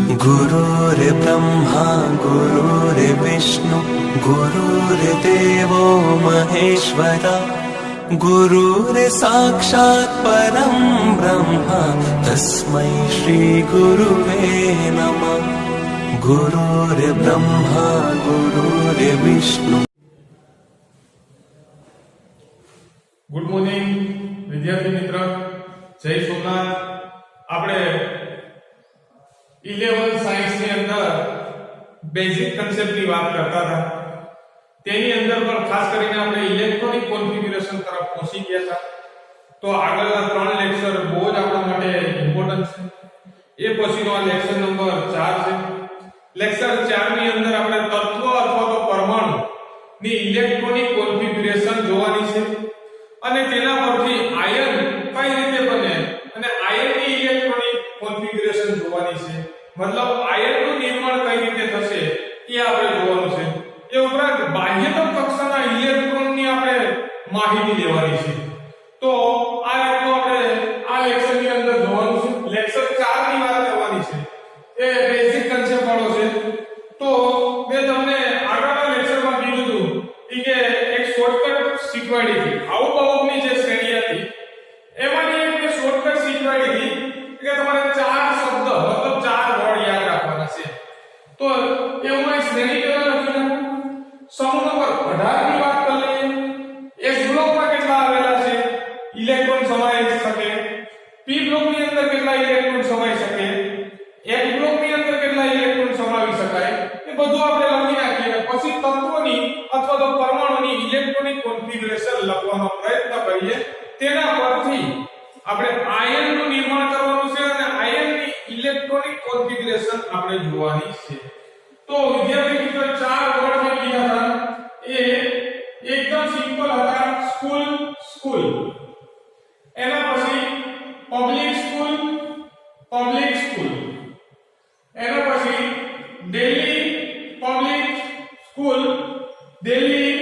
गुरुर्ब्रह्मा गुरुर्विष्णु गुरुर्देवो महेश्वरा गुरुर्साक्षात् परं ब्रह्म तस्मै श्री गुरुवे नमः। गुरुर्ब्रह्मा गुरुर्विष्णु। गुड मॉर्निंग विद्यार्थी मित्र, जय सोमनाथ। આપણે 11 સાયન્સ ની અંદર બેઝિક કન્સેપ્ટ ની વાત કરતા હતા। તેની અંદર પણ ખાસ કરીને આપણે ઇલેક્ટ્રોનિક કોન્ફિગ્યુરેશન તરફ પહોંચી ગયા હતા। તો આગળના 3 લેક્ચર બહુ જ આપણા માટે ઇમ્પોર્ટન્ટ છે। એ પછીનો આ લેક્ચર નંબર 4 છે। લેક્ચર 4 ની અંદર આપણે તત્વ અથવા તો પરમાણુ ની ઇલેક્ટ્રોનિક કોન્ફિગ્યુરેશન જોવાની છે અને તેના પરથી આયન કઈ રીતે બને અને આયનની ઇલેક્ટ્રોનિક કોન્ફિગ્યુરેશન જોવાની છે। मतलब આયનનું નિર્માણ કઈ રીતે થશે એ આપણે જોવાનું છે। એ ઉપરાંત બાહ્યતમ કક્ષાના ઇલેક્ટ્રોનની આપણે માહિતી લેવાની છે। તો આ રીતનું આપણે આ લેક્ચરની અંદર જોવાનું છે। લેક્ચર 4 ની વાત કરવાની છે, એ બેઝિક કન્સેપ્ટ વાળો છે। તો મેં તમને આગળના લેક્ચરમાં કીધું હતું કે એક શોર્ટકટ શીખવાડી હતી। આવભાવની જે શ્રેણી હતી એમાંની એક શોર્ટકટ શીખવાડી હતી કે તમારે 4 શબ્દ મતલબ 4 વર્ડ યાદ રાખવાના છે। તો એમાં શ્રેણી કેવા લખી નાખું? સમૂહ નંબર 18 ની વાત કરી લઈએ। S બ્લોકમાં કેટલા આવેલા છે ઇલેક્ટ્રોન સમાઈ શકે, P બ્લોકની અંદર કેટલા ઇલેક્ટ્રોન સમાઈ શકે, F બ્લોકની અંદર કેટલા ઇલેક્ટ્રોન સમાવી શકાય, એ બધું આપણે લખી નાખીએ। પછી તત્વની અથવા તો પરમાણુની ઇલેક્ટ્રોનિક કોન્ફિગ્યુરેશન લખવાનો પ્રયત્ન કરીએ। તેના પરથી આપણે આયનનું નિર્માણ કરવાનું છે અને આયનની ઇલેક્ટ્રોનિક કોન્ફિગ્યુરેશન આપણે જોવાની છે। તો વિદ્યાર્થી મિત્રો 4 વર્ડ મેં કીધા હતા, એ એકદમ સિમ્પલ હતા। સ્કૂલ, સ્કૂલ, એના પછી પબ્લિક સ્કૂલ, પબ્લિક સ્કૂલ, એના પછી Delhi public school, Delhi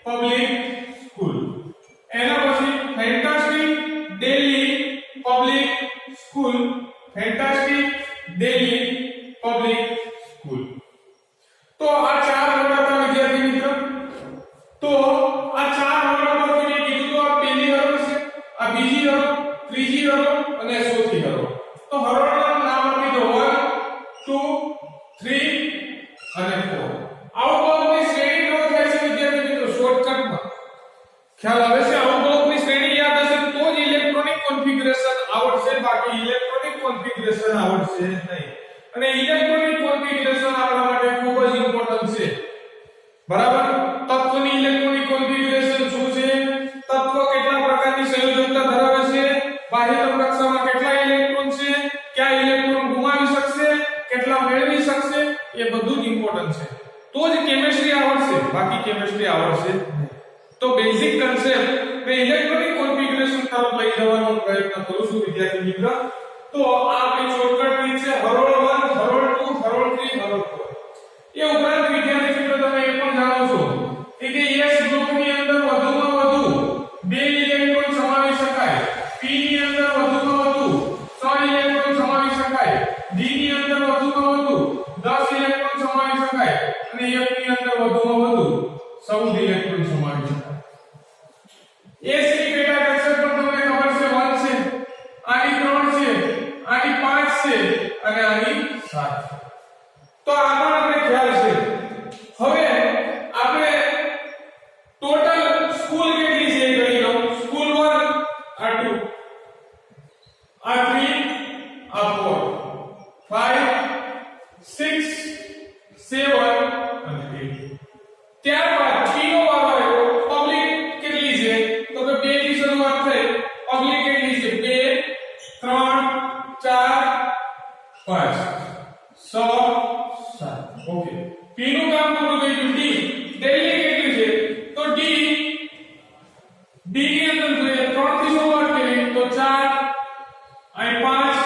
public school, એના પછી fantastic Delhi public school, fantastic Delhi public school. તો આ 4 વર્ડ હતા વિદ્યાર્થી મિત્રો। તો આ 4 વર્ડ પરથી મેં કીધું તો આ પહેલી હરોળ છે, આ બીજી હરોળ, ત્રીજી હરોળ અને ચોથી હરોળ। તો હરોળના નામ આપી દો 1 2 3 અને 4। આવભાવની શ્રેણી કેવો થાય છે વિદ્યાર્થી મિત્રો? શોર્ટકટમાં ખ્યાલ આવે છે? આવભાવની શ્રેણી યાદ હશે તો જ ઇલેક્ટ્રોનિક કોન્ફિગ્યુરેશન આવડશે, બાકી ઇલેક્ટ્રોનિક કોન્ફિગ્યુરેશન આવડશે નહીં। અને ઇલેક્ટ્રોનિક કોન્ફિગ્યુરેશન આપણા માટે ખૂબ જ ઇમ્પોર્ટન્ટ છે, બરાબર? તત્વની ઇલેક્ટ્રોનિક કોન્ફિગ્યુરેશન શું છે, તત્વ કેટલા પ્રકારની સંયોજકતા ધરાવે છે, બાહ્યતમ કક્ષામાં કેટલા ઇલેક્ટ્રોન છે, કયા ઇલેક્ટ્રોન ગુમાવી શકશે, કેટલા મેળવી શકશે, એ બધું જ ઇમ્પોર્ટન્ટ છે। તો જ કેમિસ્ટ્રી આવડશે, બાકી કેમિસ્ટ્રી આવડશે નહીં। તો બેઝિક કન્સેપ્ટ મે ઇલેક્ટ્રોનિક કોન્ફિગ્યુરેશન તરફ લઈ જવાનો પ્રયત્ન કરું છું વિદ્યાર્થી મિત્ર। તો આ આપણી શોર્ટકટ રીત છે, હરોળ 1 હરોળ 2 હરોળ 3 હરોળ 4। એ ઉપરાંત વિદ્યાર્થી મિત્રો તમે એ પણ જાણો છો કે S ગ્રુપની અંદર વધુમાં વધુ 2 ઇલેક્ટ્રોન સમાવી શકાય, P ની અંદર વધુમાં વધુ 3 ઇલેક્ટ્રોન સમાવી શકાય, D ની અંદર વધુમાં વધુ 10 ઇલેક્ટ્રોન સમાવી શકાય અને F ની અંદર વધુમાં વધુ 14 ઇલેક્ટ્રોન સમાવી શકાય। S ની પેટા કક્ષક પણ તમને ખબર છે 1 છે, આની 3 છે, આની 5 છે અને આની 7 છે। તો આમાં આપણે ખ્યાલ છે। હવે આપણે ટોટલ સ્કૂલ કેટલી છે એ ગણી લો। સ્કૂલ 1 આ 2 આ 3 આ 4 5 6 7 અને 8। ત્યારબાદ પીનો વારો આવ્યો, પબ્લિક કેટલી છે તો કે 2 થી શરૂઆત થઈ, પબ્લિક કેટલી છે 2 3 4 5 6 7। ઓકે, પી નું કામ પૂરું થઈ ગયું। ડી, દિલ્હી કેટલી છે તો ડી ની અંદર જોઈએ 3 થી શરૂઆત કરી તો 4 અહીં 5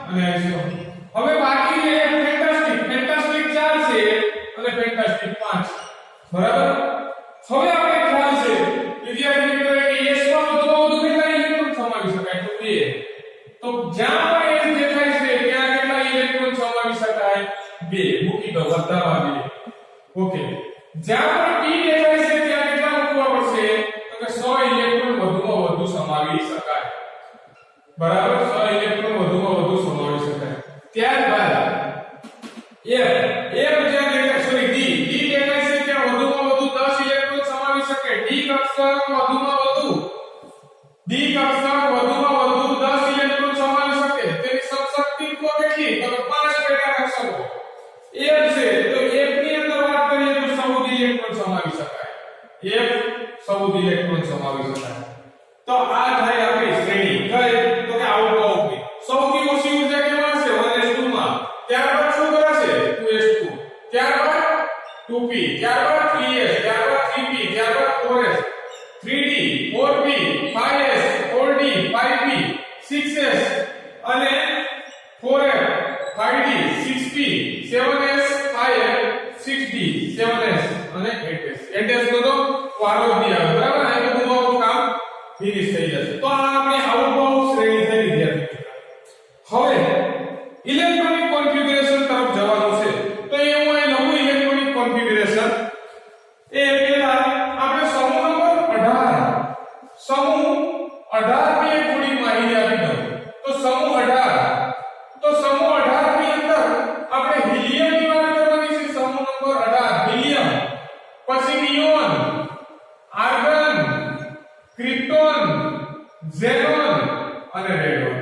અને અહીં 6। હવે બાકી છે ફેન્ટાસ્ટિક, ફેન્ટાસ્ટિક 4 છે અને ફેન્ટાસ્ટિક 5, બરાબર? હવે આપણે ખ્યાલ છે વિદ્યાર્થી મિત્રો કે S માં વધુ કેટલા ઇલેક્ટ્રોન સમાવી શકાય તો 2। તો જ્યાં પણ S દેખાય છે ત્યાં કેટલા ઇલેક્ટ્રોન સમાવી શકાય 2 મૂકી દો વધારવા 2 ઓકે જ્યાં પણ p દેખાય છે ત્યાં કેટલા મૂકવા પડશે તો કે 100 ઇલેક્ટ્રોન વધુમાં વધુ સમાવી શકાય બરાબર 100 ઇલેક્ટ્રોન વધુમાં વધુ સમાવી શકાય ત્યારબાદ f જ્યાં દેખાય સોરી d દેખાય છે ત્યાં વધુમાં વધુ 10 ઇલેક્ટ્રોન સમાવી શકે d કક્ષક વધુમાં વધુ 10 ઇલેક્ટ્રોન સમાવી શકે તેની સમશક્તિત્વ કેટલી તો 5 પેટા કક્ષકો f છે તો f ની અંદર વાત કરીએ તો 14 ઇલેક્ટ્રોન સમાવી શકાય f 14 ઇલેક્ટ્રોન સમાવી શકાય તો આ થાય આપણી શ્રેણી કઈ તો કે આઉટબાઉન્ડ સૌથી ઓછી ઊર્જા કેમાં છે 1s2 માં ત્યારબાદ શું કરાશે 2s2 ત્યારબાદ 2p ત્યારબાદ 3s ત્યારબાદ 3p ત્યારબાદ 4s 3d 4p 5s 4d 5p 6s અને 4f 5d 6p 7s 5f 6d 7s અને 8s 8s તો વારો દી આવે બરાબર આ બધું આપણું કામ ફિનિશ થઈ જશે તો આ આપણી આઉટબાઉન્ડ શ્રેણી થઈ વિદ્યાર્થી હવે ઇલેક્ટ્રોનિક કોન્ફિગરેશન તરફ જવાનું છે તો એ હું અહીં લખું ઇલેક્ટ્રોનિક કોન્ફિગરેશન એ પહેલા આપણે સમૂહ નંબર 18 સમૂહ 18 ની થોડી માહિતી આપી દઉં તો સમૂહ 18 ની અંદર આપણે હિલિયમ ની વાત કરવાની છે સમૂહ નંબર 18 હિલિયમ પછી નિયોન આર્ગન ક્રિપ્ટોન ઝેનોન અને રેડોન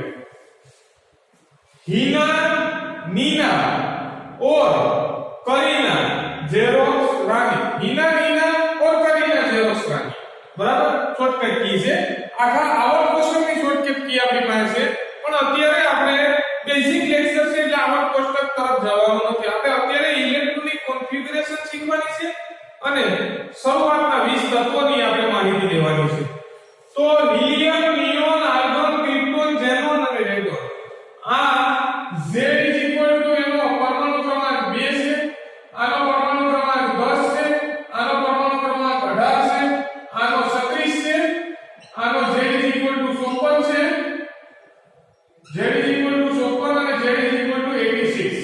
हीना नीना और करीना जेरोक्स रानी हीना नीना और करीना जेरोक्स रानी बराबर शॉर्टकट કી છે આખા આવર્ત કોષ્ટકની શોર્ટકટ કી આપણી પાસે પણ અત્યારે આપણે બેઝિક લેક્ચર છે એટલે આવર્ત કોષ્ટક તરફ જવાનું નથી આપણે અત્યારે ઇલેક્ટ્રોનિક કોન્ફિગરેશન શીખવાની છે અને શરૂઆતના 20 તત્વોની આપણે માહિતી લેવાની છે તો helium neon argon krypton xenon અને રેડોન આ Z એનો પરમાણુ ક્રમાંક 2 છે આનો પરમાણુ ક્રમાંક 10 છે આનો પરમાણુ ક્રમાંક 18 છે આનો 36 છે આનો Z 54 છે Z 54 અને Z 86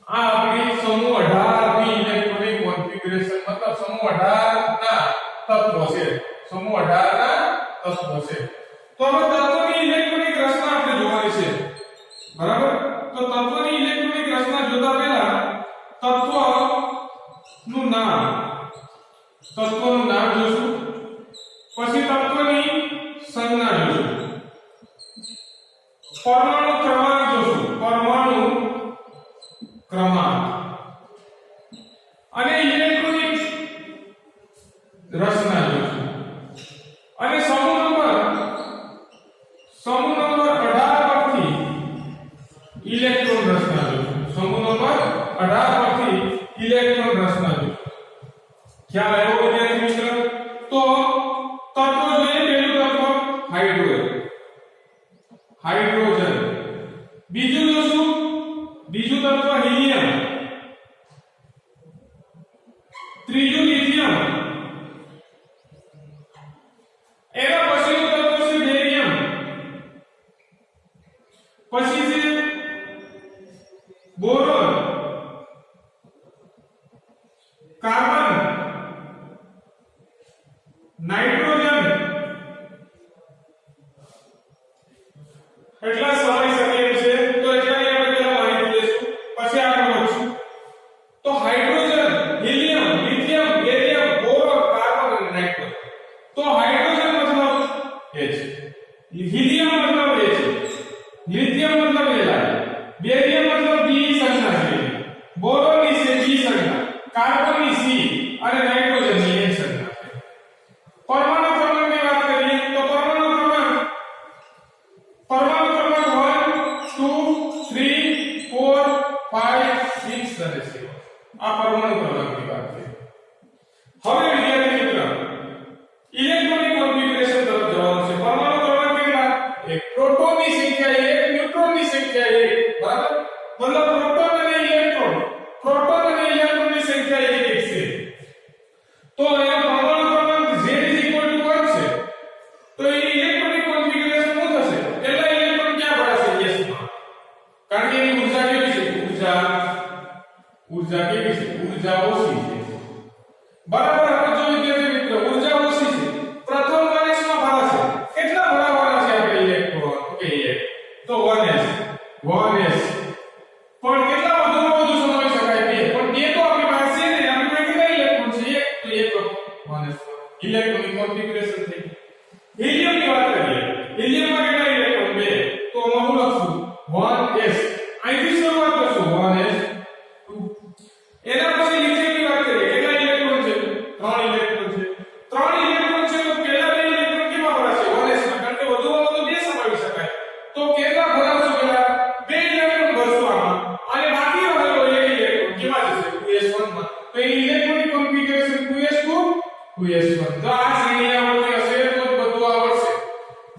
આ આપણી સમૂહ 18 ની ઇલેક્ટ્રોનિક કોન્ફિગરેશન મતલબ સમૂહ 18 ના તત્વો છે સમૂહ 18 ના તત્વો છે તો હવે તત્વોની ઇલેક્ટ્રોનિક રચના આપણે જોવાની છે બરાબર તો તત્વની ઇલેક્ટ્રોનિક રચના જોતા પહેલા તત્વનું નામ જોશું પછી તત્વની સંજ્ઞા જોશું પરમાણુ ક્રમાંક જોશું પરમાણુ ક્રમાંક અને ઇલેક્ટ્રોનિક રચના જોશું અને સમૂહ નંબર 18 પરથી ઇલેક્ટ્રોન રચના જોશું સમૂહ નંબર 18 પરથી ઇલેક્ટ્રોન રચના જોશું ખ્યાલ આવ્યો વિદ્યાર્થી મિત્ર તો તત્વો જોઈએ પહેલું તત્વ હાઇડ્રોજન બીજું જોશું બીજું તત્વ હિલિયમ ત્રીજું લિથિયમ એના પછીનું તત્વ છે બેરિયમ પછી છે બોરોન કાર્બન નાઇટ્રોજન એટલા સમાવી શકીએ છે તો એટલાની આપણે પહેલા માહિતી લઈશું પછી આગળ વધશું તો hydrogen helium lithium barium boron carbon અને નાઇટ્રોજન તો હાઇડ્રોજન મતલબ H હિલિયમ મતલબ H લિથિયમ મતલબ Li બેરિયમ મતલબ B સંજ્ઞા છે બોરોન ની છે B સંજ્ઞા કાર્બન ની C અને નાઇટ્રોજન ની N સંજ્ઞા છે પરમાણુ ક્રમાંકની વાત કરીએ તો પરમાણુ ક્રમાંક 1 2 3 4 5 6 અને 7 આ પરમાણુ ક્રમાંકની વાત છે હવે વિદ્યાર્થી મિત્ર ઇલેક્ટ્રોનિક કોન્ફિગરેશન તરફ જવાનું છે પરમાણુ ક્રમાંક કેટલા એક પ્રોટોનની સંખ્યા 1 ન્યુટ્રોનની સંખ્યા 1 બરાબર મતલબ પ્રોટોન અને ઇલેક્ટ્રોનની સંખ્યા 1 છે તો અહીંયા પરમાણુ ક્રમાંક Z 1 છે તો એની ઇલેક્ટ્રોનિક કોન્ફિગરેશન શું થશે એટલા ઇલેક્ટ્રોન ક્યાં ભરાશે S માં કારણ કે એની ઊર્જા કેવી છે ઊર્જા ऊर्जा કેવી છે ऊर्जा ઓછી છે બરાબર આપણે જોયું કે મિત્રો ऊर्जा ઓછી છે પ્રથમ વનસમાં ભરા છે કેટલા ભરાવાના છે આપણે ઇલેક્ટ્રોન કહીએ તો 1s પણ કેટલા વધુમાં વધુ સમાવી શકાય બે પણ બે તો આપણી પાસે છે ને આપણી પાસે કેટલા ઇલેક્ટ્રોન છે એક તો 1s ઇલેક્ટ્રોનિક કોન્ફિગરેશન થઈ હિલિયમ ની વાત કરીએ હિલિયમ માં કેટલા ઇલેક્ટ્રોન બે તો હું લખું 1s અહીંથી શરૂઆત કરશું 1s 2 એના પછી નીચેની વાત કરીએ કેટલા ઇલેક્ટ્રોન છે 3 ઇલેક્ટ્રોન છે 3 ઇલેક્ટ્રોન છે તો પહેલા બે ઇલેક્ટ્રોન કેમાં ભરાશે 1s માં કારણ કે વધુમાં વધુ બે સમાવી શકાય તો કેટલા ભરાવશું પહેલા બે ઇલેક્ટ્રોન ભરશું આમાં અને બાકી રહેલો એક ઇલેક્ટ્રોન કેમાં જશે 2s1 માં તો એ ઇલેક્ટ્રોનિક કોન્ફિગરેશન 2s2 2s1 તો આ શ્રેણી આવડતી હશે તો જ બધું આવડશે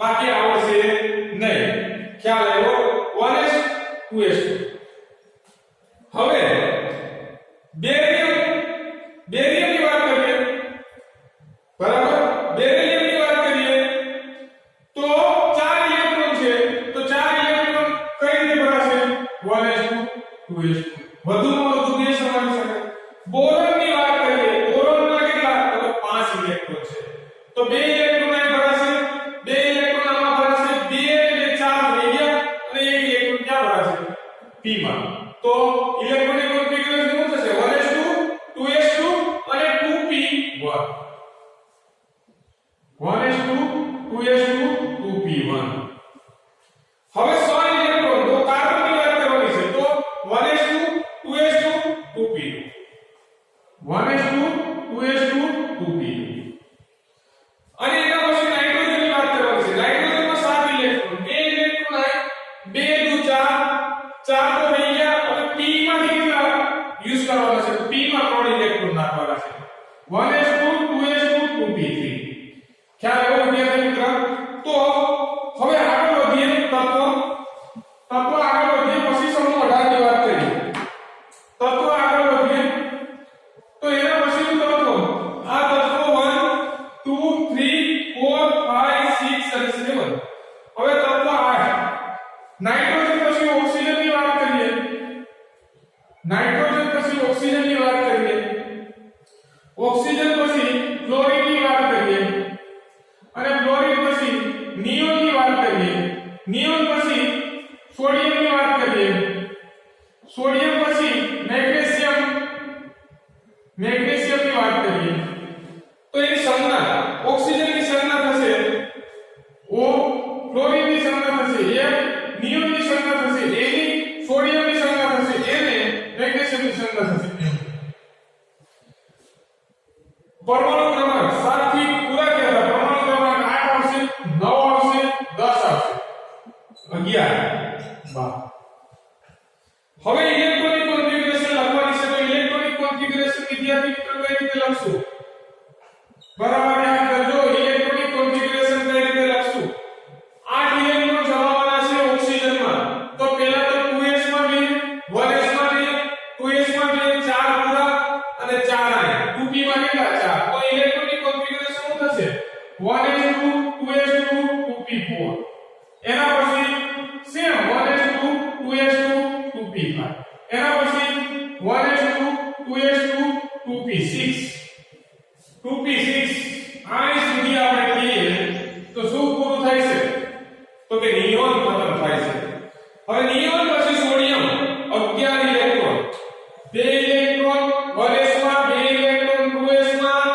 બાકી આવડશે નહીં ખ્યાલ આવ્યો 1s 2s2 હવે બેરિયમની વાત કરીએ બરાબર બેરિયમની વાત કરીએ તો 4 ઇલેક્ટ્રોન છે તો 4 ઇલેક્ટ્રોન કઈ રીતે ભરાશે 1s2 2s2 વધુમાં વધુ બે સમાવી શકાય બોરોનની વાત કરીએ બોરોનમાં કેટલા તો 5 ઇલેક્ટ્રોન છે તો બે ઇલેક્ટ્રોન અહીં ભરાશે બે ઇલેક્ટ્રોન આમાં ભરાશે બે અને 4 થઈ ગયા અને એક ઇલેક્ટ્રોન ક્યાં ભરાશે p માં તો ઇલેક્ટ્રોનિક કોન્ફિગરેશન શું થશે 1s2 2s2 અને 2p1 1s2 2s2 2p1 હવે 100 ઇલેક્ટ્રોન તો કાર્બનની વાત કરવાની છે તો 1s2 2s2 2p 1s2 2s2 2p અને એના પછી નાઇટ્રોજનની વાત કરવાની છે નાઇટ્રોજનમાં 7 ઇલેક્ટ્રોન બે ઇલેક્ટ્રોન આય 2 દુ 4 4 તો થઈ ગયા અને p માં કેટલા યુઝ કરવાના છે તો p માં 3 ઇલેક્ટ્રોન નાખવાના છે 1s2 2s2 2p3 ખ્યાલ આવ્યો વિદ્યાર્થી મિત્ર તો હવે આગળ વધીએ તત્વ આગળ વધીએ પછી સમૂહ 18 ની વાત કરીએ તત્વ આગળ વધીએ તો એના પછીનું તત્વ આ તત્વ 1 2 3 4 5 6 અને 7 હવે તત્વ 8 નાઇટ્રોજન પછી ઓક્સિજનની વાત કરીએ નાઇટ્રોજન પછી ઓક્સિજનની વાત કરીએ ઓક્સિજન પછી ફ્લોરિનની વાત કરીએ અને ફ્લોરિન પછી નિયોનની વાત કરીએ નિયોન પછી સોડિયમની વાત કરીએ સોડિયમ પછી મેગ્નેશિયમની વાત કરીએ તો એની સંજ્ઞા ઓક્સિજનની સંજ્ઞા થશે O ફ્લોરિનની સંજ્ઞા થશે A નિયોનની સંજ્ઞા થશે A ની સોડિયમની સંજ્ઞા થશે A ને મેગ્નેશિયમની સંજ્ઞા થશે પરમાણુ ક્રમાંક 7 થી પૂરા કર્યા પરમાણુ ક્રમાંક 8 આવશે 9 આવશે 10 આવશે 12 હવે ઇલેક્ટ્રોનિક કોન્ફિગરેશન લખવાની છે તો ઇલેક્ટ્રોનિક કોન્ફિગરેશન વિદ્યાર્થી મિત્રો કઈ રીતે લખશું બરાબર યાદ કરજો ઇલેક્ટ્રોનિક કોન્ફિગરેશન કઈ રીતે લખશું 8 ઇલેક્ટ્રોન જમાવવાના છે ઓક્સિજનમાં તો પહેલા તો 2s માં બે 1s માં બે 2s માં બે 4 પૂરા અને 4 આય 2p માં કેટલા 4 તો ઇલેક્ટ્રોનિક કોન્ફિગરેશન શું થશે 1s2 2s2 2p4 એના પછી સેમ 1s2 2s2 2p5 એના પછી 1s2 2s2 2p6 આ સુધી આપણે કહીએ તો શું પૂરું થાય છે તો કે નિયોન ખતમ થાય છે હવે નિયોન પછી સોડિયમ 11 ઇલેક્ટ્રોન 2 ઇલેક્ટ્રોન 1s માં 2 ઇલેક્ટ્રોન 2s માં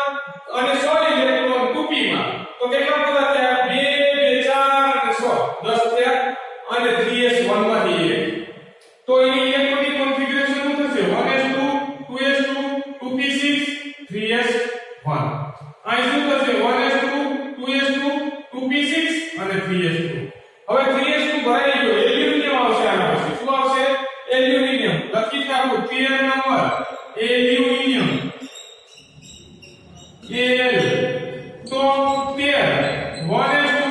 અને 16 ઇલેક્ટ્રોન 2p માં તો કેટલા બધા થયા 2 2 4 અને 16 10 થયા અને 3s1 માંથી 1 તો એની ઇલેક્ટ્રોનિક કોન્ફિગરેશન શું થશે 1s2 2s2 2p6 3s1 આ શું થશે 1s2 2s2 2p6 અને 3s2 હવે 3s2 ભરાઈ ગયો એલ્યુમિનિયમ આવશે આના પછી શું આવશે એલ્યુમિનિયમ લખી નાખો 13 નંબર એલ્યુમિનિયમ Al તો 13 1s2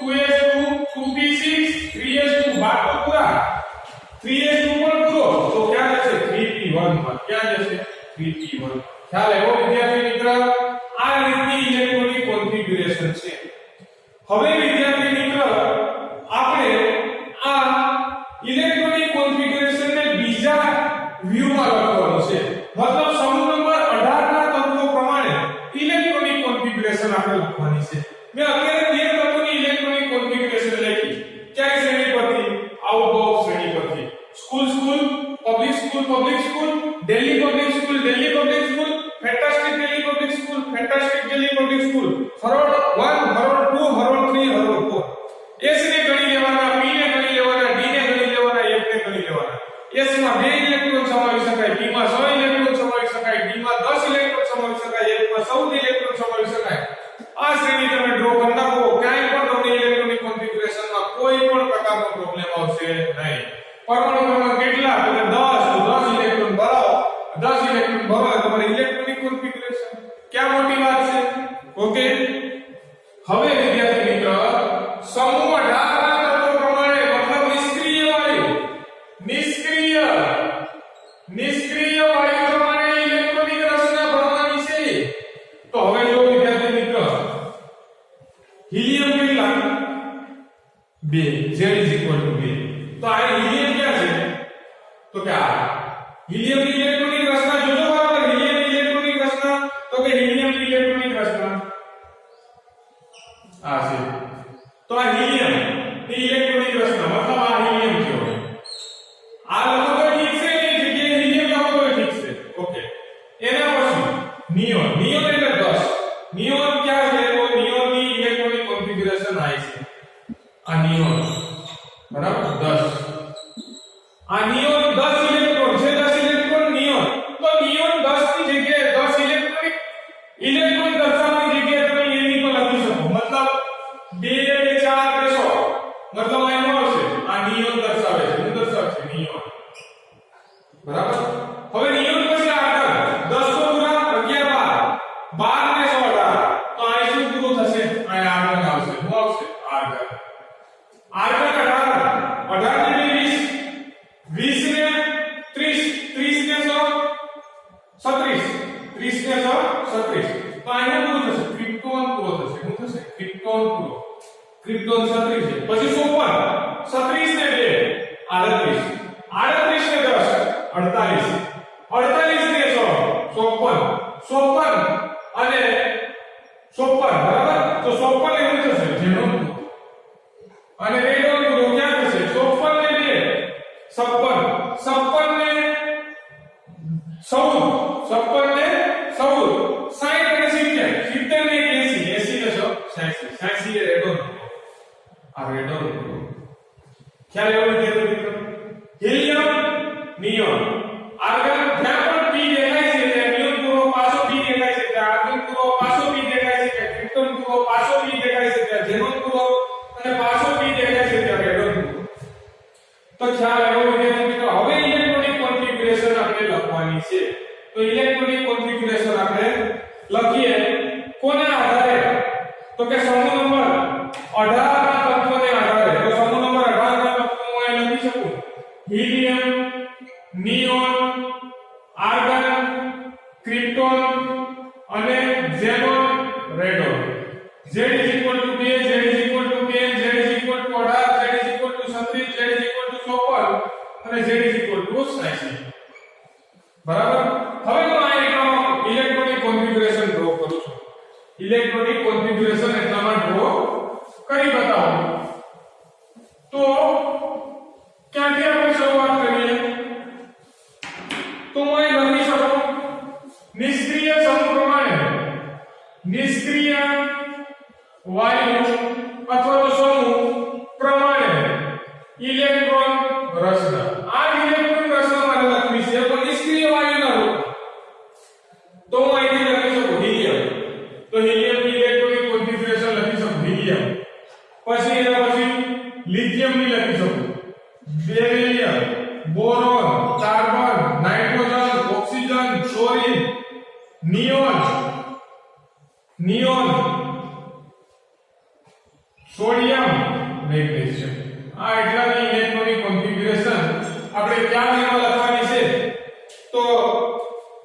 2s2 2p6 3s2 બાકી પૂરા 3s2 પણ પૂરો તો ક્યાં જશે 3p1 માં ક્યાં જશે 3p1 ખ્યાલ આવ્યો વિદ્યાર્થી મિત્ર આ રીતની ઇલેક્ટ્રોનિક કોન્ફિગરેશન છે હવે વિદ્યાર્થી મિત્ર આપણે આ ઇલેક્ટ્રોનિક કોન્ફિગરેશન ને બીજા વ્યૂમાં લખવાનું છે school, public school, Delhi public school, fantastic Delhi public school, fantastic Delhi public school, हरोड़ 1, हरोड़ 2, हरोड़ 3, हरोड़ 4. एस ने गणी लेवाना, पी ने गणी लेवाना, डी ने गणी लेवाना, एफ ने गणी लेवाना. एस માં 2 ઇલેક્ટ્રોન સમાવી શકાય, પી માં 100 ઇલેક્ટ્રોન સમાવી શકાય, ડી માં 10 ઇલેક્ટ્રોન સમાવી શકાય, એફ માં 14 ઇલેક્ટ્રોન સમાવી શકાય. આ શ્રેણી તમે ડ્રો કરી નાખો, ક્યાંય પણ તમને ઇલેક્ટ્રોનિક કોન્ફિગરેશનમાં કોઈ પણ પ્રકારનો પ્રોબ્લેમ આવશે નહીં. પરમાણુ ક્રમાંક કેટલા? તો 10 ઇલેક્ટ્રોન ભરો, 10 ઇલેક્ટ્રોન ભરો તમારે ઇલેક્ટ્રોનિક કોન્ફિગરેશન. क्या મોટી વાત છે? ઓકે. હવે વિદ્યાર્થી મિત્ર, સમૂહ 18 ના તત્વો પ્રમાણે મતલબ નિષ્ક્રિય વાયુ પ્રમાણે ઇલેક્ટ્રોનિક રચના ભણવાની છે. તો હવે જો વિદ્યાર્થી મિત્ર, હિલિયમ કેટલા? 2, Z = 2. તો આ હિલિયમ ક્યાં છે? તો કે આ હિલિયમ ની ઇલેક્ટ્રોનિક રચના જોજો બરાબર. હિલિયમ ની ઇલેક્ટ્રોનિક રચના, તો કે હિલિયમ ની ઇલેક્ટ્રોનિક રચના આ છે. તો આ હિલિયમ ની ઇલેક્ટ્રોનિક રચના મતલબ આ હિલિયમ છે. આ લખો તો ઠીક છે, એ જગ્યાએ હિલિયમ લખો તો ઠીક છે. ઓકે. એના પછી નિયોન. નિયોન એટલે 10. નિયોન ક્યાં છે? તો નિયોન ની ઇલેક્ટ્રોનિક કોન્ફિગરેશન આ છે. આ નિયોન બરાબર 10. આ નિયોન 10 ઇલેક્ટ્રોન છે. 10 ઇલેક્ટ્રોન નિયોન. તો નિયોન 10 ની જગ્યાએ 10 ઇલેક્ટ્રોન દર્શાવવાની જગ્યાએ તમે એની તો લખી શકો. મતલબ 2 4 3 મતલબ આ એનો આવશે. આ નિયોન દર્શાવે છે. શું દર્શાવે છે? નિયોન. બરાબર. હવે નિયોન પછી આગળ 10 તો પૂરા 11 12 ને 18. તો આ શું પૂરું થશે? આ આર્ગન આવશે. શું આવશે? આર્ગન. આર્ગન 18 ને 20 ને 30 30 ને 36 30 ને 36. તો આનું પૂરું થશે. ક્રિપ્ટોન પૂરો થશે. શું થશે? ક્રિપ્ટોન પૂરો. ક્રિપ્ટોન 36 છે. પછી 36 ને 2 38 ને 10 48 48 ને 100 56 અને 56 બરાબર. તો 56 એવું થશે જેનો અને રેડોન પૂરો ક્યાં થશે? 56 ને 2 56 ને 14 56 ને 14 60 અને 70 70 ને 80 80 ને 86 એ રેડોન. આ રેડોન ખ્યાલ એવો વિદ્યાર્થી મિત્રો. હિલિયમ નિયોન આર્ગન જ્યાં પણ પી દેખાય છે ત્યાં નિયોન પૂરો પાછો પી દેખાય છે, ત્યાં આર્ગન પૂરો પાછો પી દેખાય છે, ત્યાં ક્રિપ્ટોન પૂરો પાછો પી દેખાય છે, ત્યાં ઝેનોન પૂરો અને પાછો પી દેખાય છે, ત્યાં રેડોન પૂરો. તો ખ્યાલ એવો વિદ્યાર્થી મિત્રો. હવે ઇલેક્ટ્રોનિક કોન્ફિગરેશન આપણે લખવાની છે. તો ઇલેક્ટ્રોનિક કોન્ફિગરેશન આપણે લખીએ કોના આધારે? તો કે સમૂહ નંબર 18 ના તત્વોને આધારે. તો સમૂહ નંબર 18 ના તત્વો હું અહીં લખી શકું. હિલિયમ, નિયોન, આર્ગન, ક્રિપ્ટોન અને xenon, radon. Z = 2, Z = 10, Z = 18, Z = 36, Z = 54 અને Z = 86. બરાબર. હવે હું આ ઇલેક્ટ્રોનિક કોન્ફિગરેશન ડ્રો કરું છું. ઇલેક્ટ્રોનિક કોન્ફિગરેશન એટલામાં ડ્રો કરી બતાવો. તો ક્યાંથી આપણે શરૂઆત કરીએ? તો હું અહીં લખી શકું નિષ્ક્રિય સમૂહ પ્રમાણે નિષ્ક્રિય વાયુ અથવા તો સમૂહ પ્રમાણે ઇલેક્ટ્રોન રચના. આ ઇલેક્ટ્રોન રચના મારે લખવી છે પણ નિષ્ક્રિય વાયુના રૂપમાં. તો હું અહીંથી લખી શકું હિલિયમ. તો હિલિયમ ની ઇલેક્ટ્રોનિક કોન્ફિગરેશન લખી શકું હિલિયમ. પછી એના પછી લિથિયમ ની લખી શકું, beryllium, boron, carbon, nitrogen, oxygen, fluorine, neon, sodium, magnesium. આ એટલાની ઇલેક્ટ્રોનિક કોન્ફિગરેશન આપણે ક્યાં લખવાની છે? તો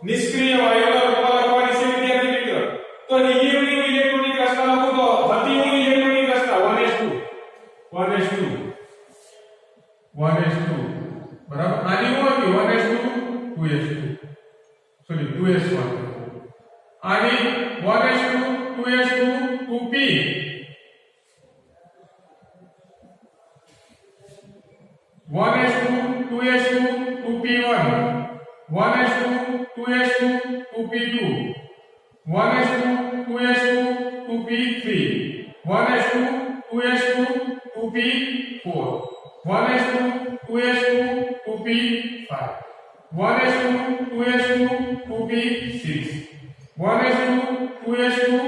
નિષ્ક્રિય વાયુના રૂપમાં લખવાની છે વિદ્યાર્થી મિત્ર. તો હિલિયમની ઇલેક્ટ્રોનિક રચના લખું તો હતી હું ઇલેક્ટ્રોનિક રચના 1s2 બરાબર. આની હું હતી 1s2 2s2 2s1. આની 1s2 2s2 2p 1s2 2s2 2p1, 1s2 2s2 2p2, 1s2 2s2 2p3, 1s2 2s2 2p4, 1s2 2s2 2p5, 1s2 2s2 2p6, 1s2 2s2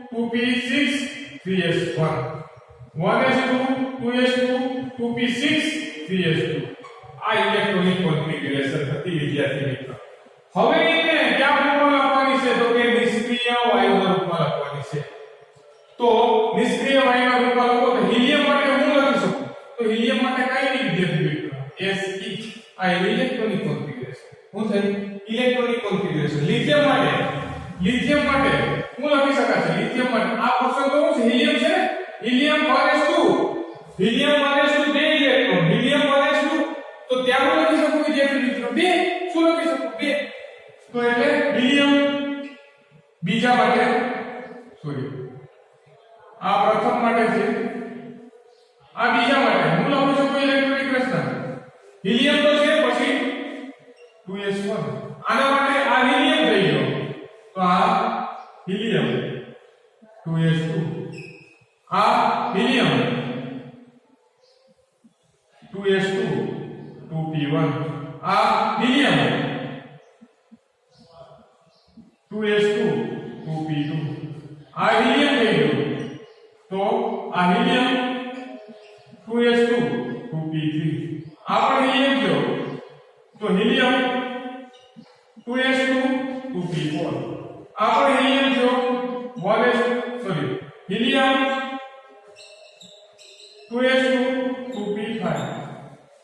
2p6 3s1, 1s2 2s2 2p6 3s2. આ electronic configuration હતી વિદ્યાર્થી મિત્રો. હવે એને ક્યાં ફોર્મમાં લખવાની છે તો કે નિષ્ક્રિય વાયુના રૂપમાં લખવાની છે. તો નિષ્ક્રિય વાયુના રૂપમાં લખો તો હિલિયમ માટે હું લખી શકું તો હિલિયમ માટે કઈ નહીં વિદ્યાર્થી મિત્રો Se આ ઇલેક્ટ્રોનિક કોન્ફિગરેશન. હું થઈ ઇલેક્ટ્રોનિક કોન્ફિગરેશન. લિથિયમ માટે હું લખી શકાય છે લિથિયમ માટે આ પોર્શન તો શું છે હિલિયમ છે ને helium 1s2 helium 1s2 2 electron helium 1s2 તો ત્યાં હું લખી શકું વિદ્યાર્થી મિત્રો 2 શું લખી શકું 2 તો એટલે હિલિયમ બીજા માટે સોરી આ પ્રથમ માટે છે આ બીજા માટે હું લખું છું ઇલેક્ટ્રોનિક રચના હિલિયમ તો છે પછી 2s1 આના માટે આ હિલિયમ થઈ ગયો તો આ હિલિયમ 2s2 આ હિલિયમ 2s2 2p1 આ હિલિયમ 2s2 2p2 આ હિલિયમ થઈ ગયો તો આ હિલિયમ 2s2 2p3 આ પણ હિલિયમ થયો તો હિલિયમ 2s2 2p4 આ પણ હિલિયમ થયો 1s હિલિયમ 2s2 2p5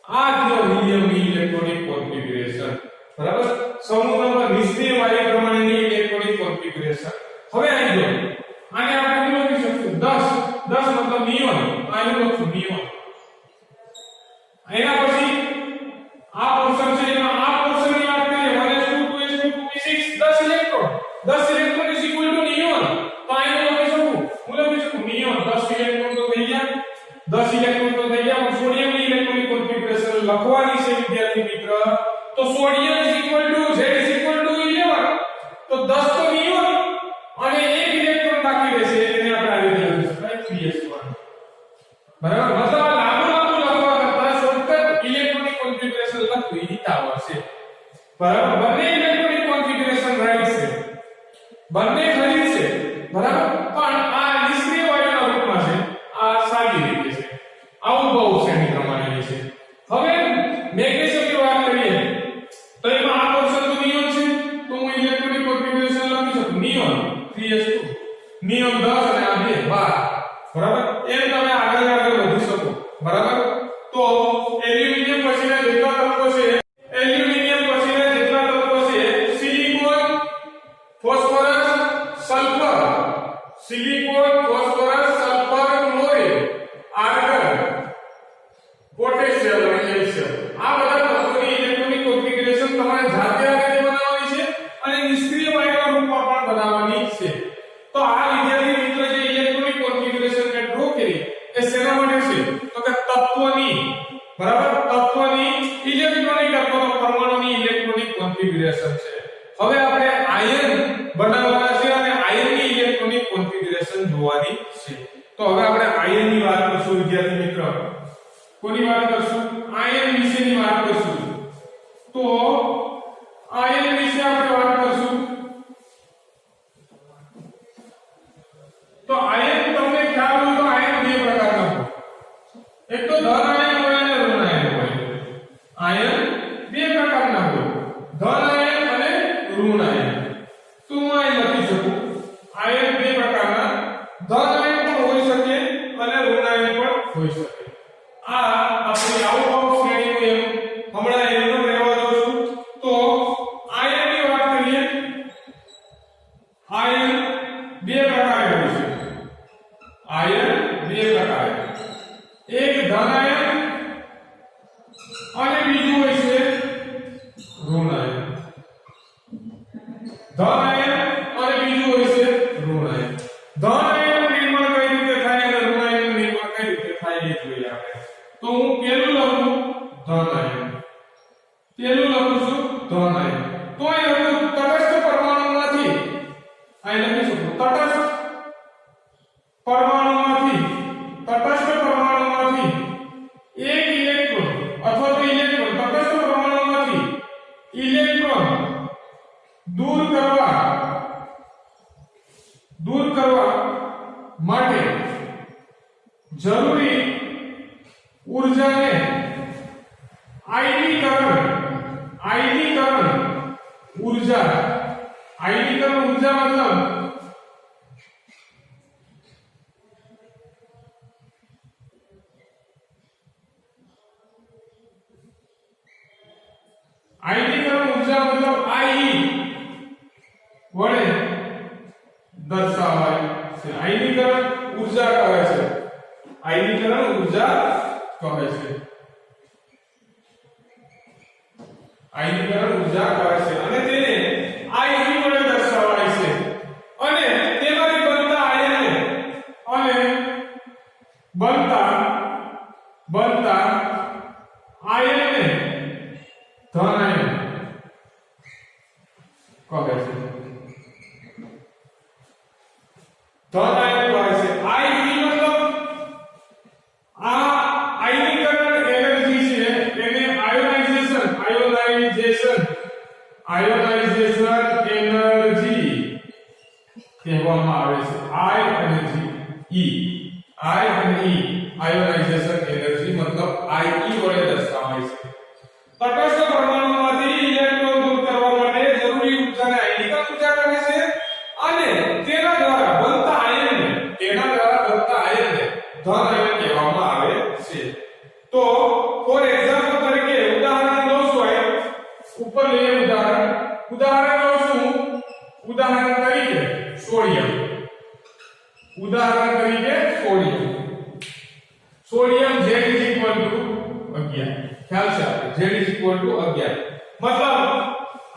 આ થયો હિલિયમની ઇલેક્ટ્રોનિક કોન્ફિગરેશન બરાબર સમૂહ નંબર નિષ્ક્રિય વાયુ પ્રમાણેની ઇલેક્ટ્રોનિક કોન્ફિગરેશન હવે આવી ગયો આને આપણે શું લખી શકીશું 10 મતલબ નિયોન આને લખશું નિયોન એના પછી આ પોર્શન છે એમાં આ પોર્શનની વાત કરીએ 1s2 2s2 2p6 10 electron is equal to neon તો આને લખી શકું હું લખી શકું નિયોન 10 ઇલેક્ટ્રોન તો થઈ ગયા 10 ઇલેક્ટ્રોન તો થઈ ગયા પણ સોડિયમની ઇલેક્ટ્રોનિક કોન્ફિગરેશન લખવાની છે વિદ્યાર્થી મિત્ર તો sodium is equal to Z is equal to 11 તો 10 તો નિયોન અને એક ઇલેક્ટ્રોન બાકી રહેશે એને આપણે આવી રીતે લખી શકાય 3s1 બરાબર મતલબ આ લાંબુ લખવા કરતા શોર્ટકટ ઇલેક્ટ્રોનિક કોન્ફિગરેશન લખવી હિતાવહ છે બરાબર બંને ઇલેક્ટ્રોનિક કોન્ફિગરેશન રાઈટ છે બંને ખરી છે બરાબર પણ આ નિષ્ક્રિય વાયુના રૂપમાં છે આ સાદી રીતે છે આવું બહુ શ્રેણી પ્રમાણેની છે હવે મેગ્નેશિયમની વાત કરીએ તો એમાં આ પોર્શન તો નિયોન છે તો હું ઇલેક્ટ્રોનિક કોન્ફિગરેશન લખી શકું નિયોન 3s2 નિયોન 10 અને આ 2 12 બરાબર એમ તમે આગળ વધી શકો બરાબર તો એલ્યુમિનિયમ પછીના જેટલા તત્વો છે silicon phosphorus sulphur chlorine argon potassium અને કેલ્શિયમ આ બધા તત્વોની ઇલેક્ટ્રોનિક કોન્ફિગરેશન તમારે જાતે બનાવવાની છે અને નિષ્ક્રિય વાયુના રૂપમાં પણ બનાવવાની છે તો આ વિદ્યાર્થી મિત્રો જે ઇલેક્ટ્રોનિક કોન્ફિગરેશન મેં ડ્રો કરી એ શેના માટે છે તો કે તત્વની બરાબર તત્વની ઇલેક્ટ્રોનિક અથવા પરમાણુની ઇલેક્ટ્રોનિક કોન્ફિગરેશન છે હવે આપણે આયન બનાવવાના છે અને આયનની ઇલેક્ટ્રોનિક કોન્ફિગરેશન જોવાની છે તો હવે આપણે આયનની વાત કરશું વિદ્યાર્થી મિત્રો કોની વાત કરશું આયન વિશેની વાત કરશું તો આયન વિશે આપણે વાત કરશું તો આયન તમને ખ્યાલ હોય તો આયન બે પ્રકારના હોય એક તો ધન આયન હોય અને ઋણ આયન હોય આયન બે પ્રકારના હોય ધન આયન અને ઋણ આયન તો હું અહીં લખી શકું આયન બે પ્રકારના ધન આયન પણ હોઈ શકે અને ઋણ આયન પણ હોઈ શકે આ આપણી આઉટ શ્રેણીનું એમ હમણાં એનો રહેવા દઉં છું તો આયનની વાત કરીએ આયન બે પ્રકારે હોય છે આયન બે પ્રકારે એક ધન આયન અને બીજું હોય છે ઋણ આયન ધન આયન અને બીજું હોય છે ઋણ આયન ધન આયનનું નિર્માણ કઈ રીતે થાય અને ઋણ આયનનું નિર્માણ કઈ રીતે થાય એ જોઈએ આપણે તો હું પહેલું લખું ધન આયન પહેલું લખું છું ધન આયન. તો અહીં લખું તટસ્થ પરમાણુમાંથી અહીં લખીશું તટસ્થ પરમાણુમાંથી એક ઇલેક્ટ્રોન અથવા તો ઇલેક્ટ્રોન તટસ્થ પરમાણુમાંથી ઇલેક્ટ્રોન દૂર કરવા માટે જરૂરી ઊર્જાને આયનીકરણ ઊર્જા મતલબ આઈ વડે દર્શાવાય છે. આયનીકરણ ઊર્જા કહે છે. આયનીકરણ ઊર્જા કહે છે. આયનીકરણ ઊર્જા કહે છે અને તેને આઈ વડે દર્શાવાય છે અને તેમાંથી બનતા આયનને અને બનતા આયનને ધન આયન કહે છે. ધન આયન કહે છે. આઈ મતલબ આ આયનીકરણ એનર્જી છે એને આયોનાઇઝેશન એનર્જી કહેવામાં આવે છે. આઈ અને ઈ આયોનાઇઝેશન એનર્જી મતલબ આઈ વડે દર્શાવાય છે. તટસ્થ પરમાણુમાંથી ઇલેક્ટ્રોન દૂર કરવા માટે જરૂરી ઊર્જાને આયનીકરણ ઊર્જા કહે છે અને તેના દ્વારા બનતા આયનને ધન આયન કહેવામાં આવે છે. તો ફોર એક્ઝામ્પલ તરીકે ઉદાહરણ લઉં છું. ઉપર લઈએ ઉદાહરણ લઉં છું. ઉદાહરણ તરીકે સોડિયમ. Sodium Z = 11. ખ્યાલ છે આપણે Z = 11. મતલબ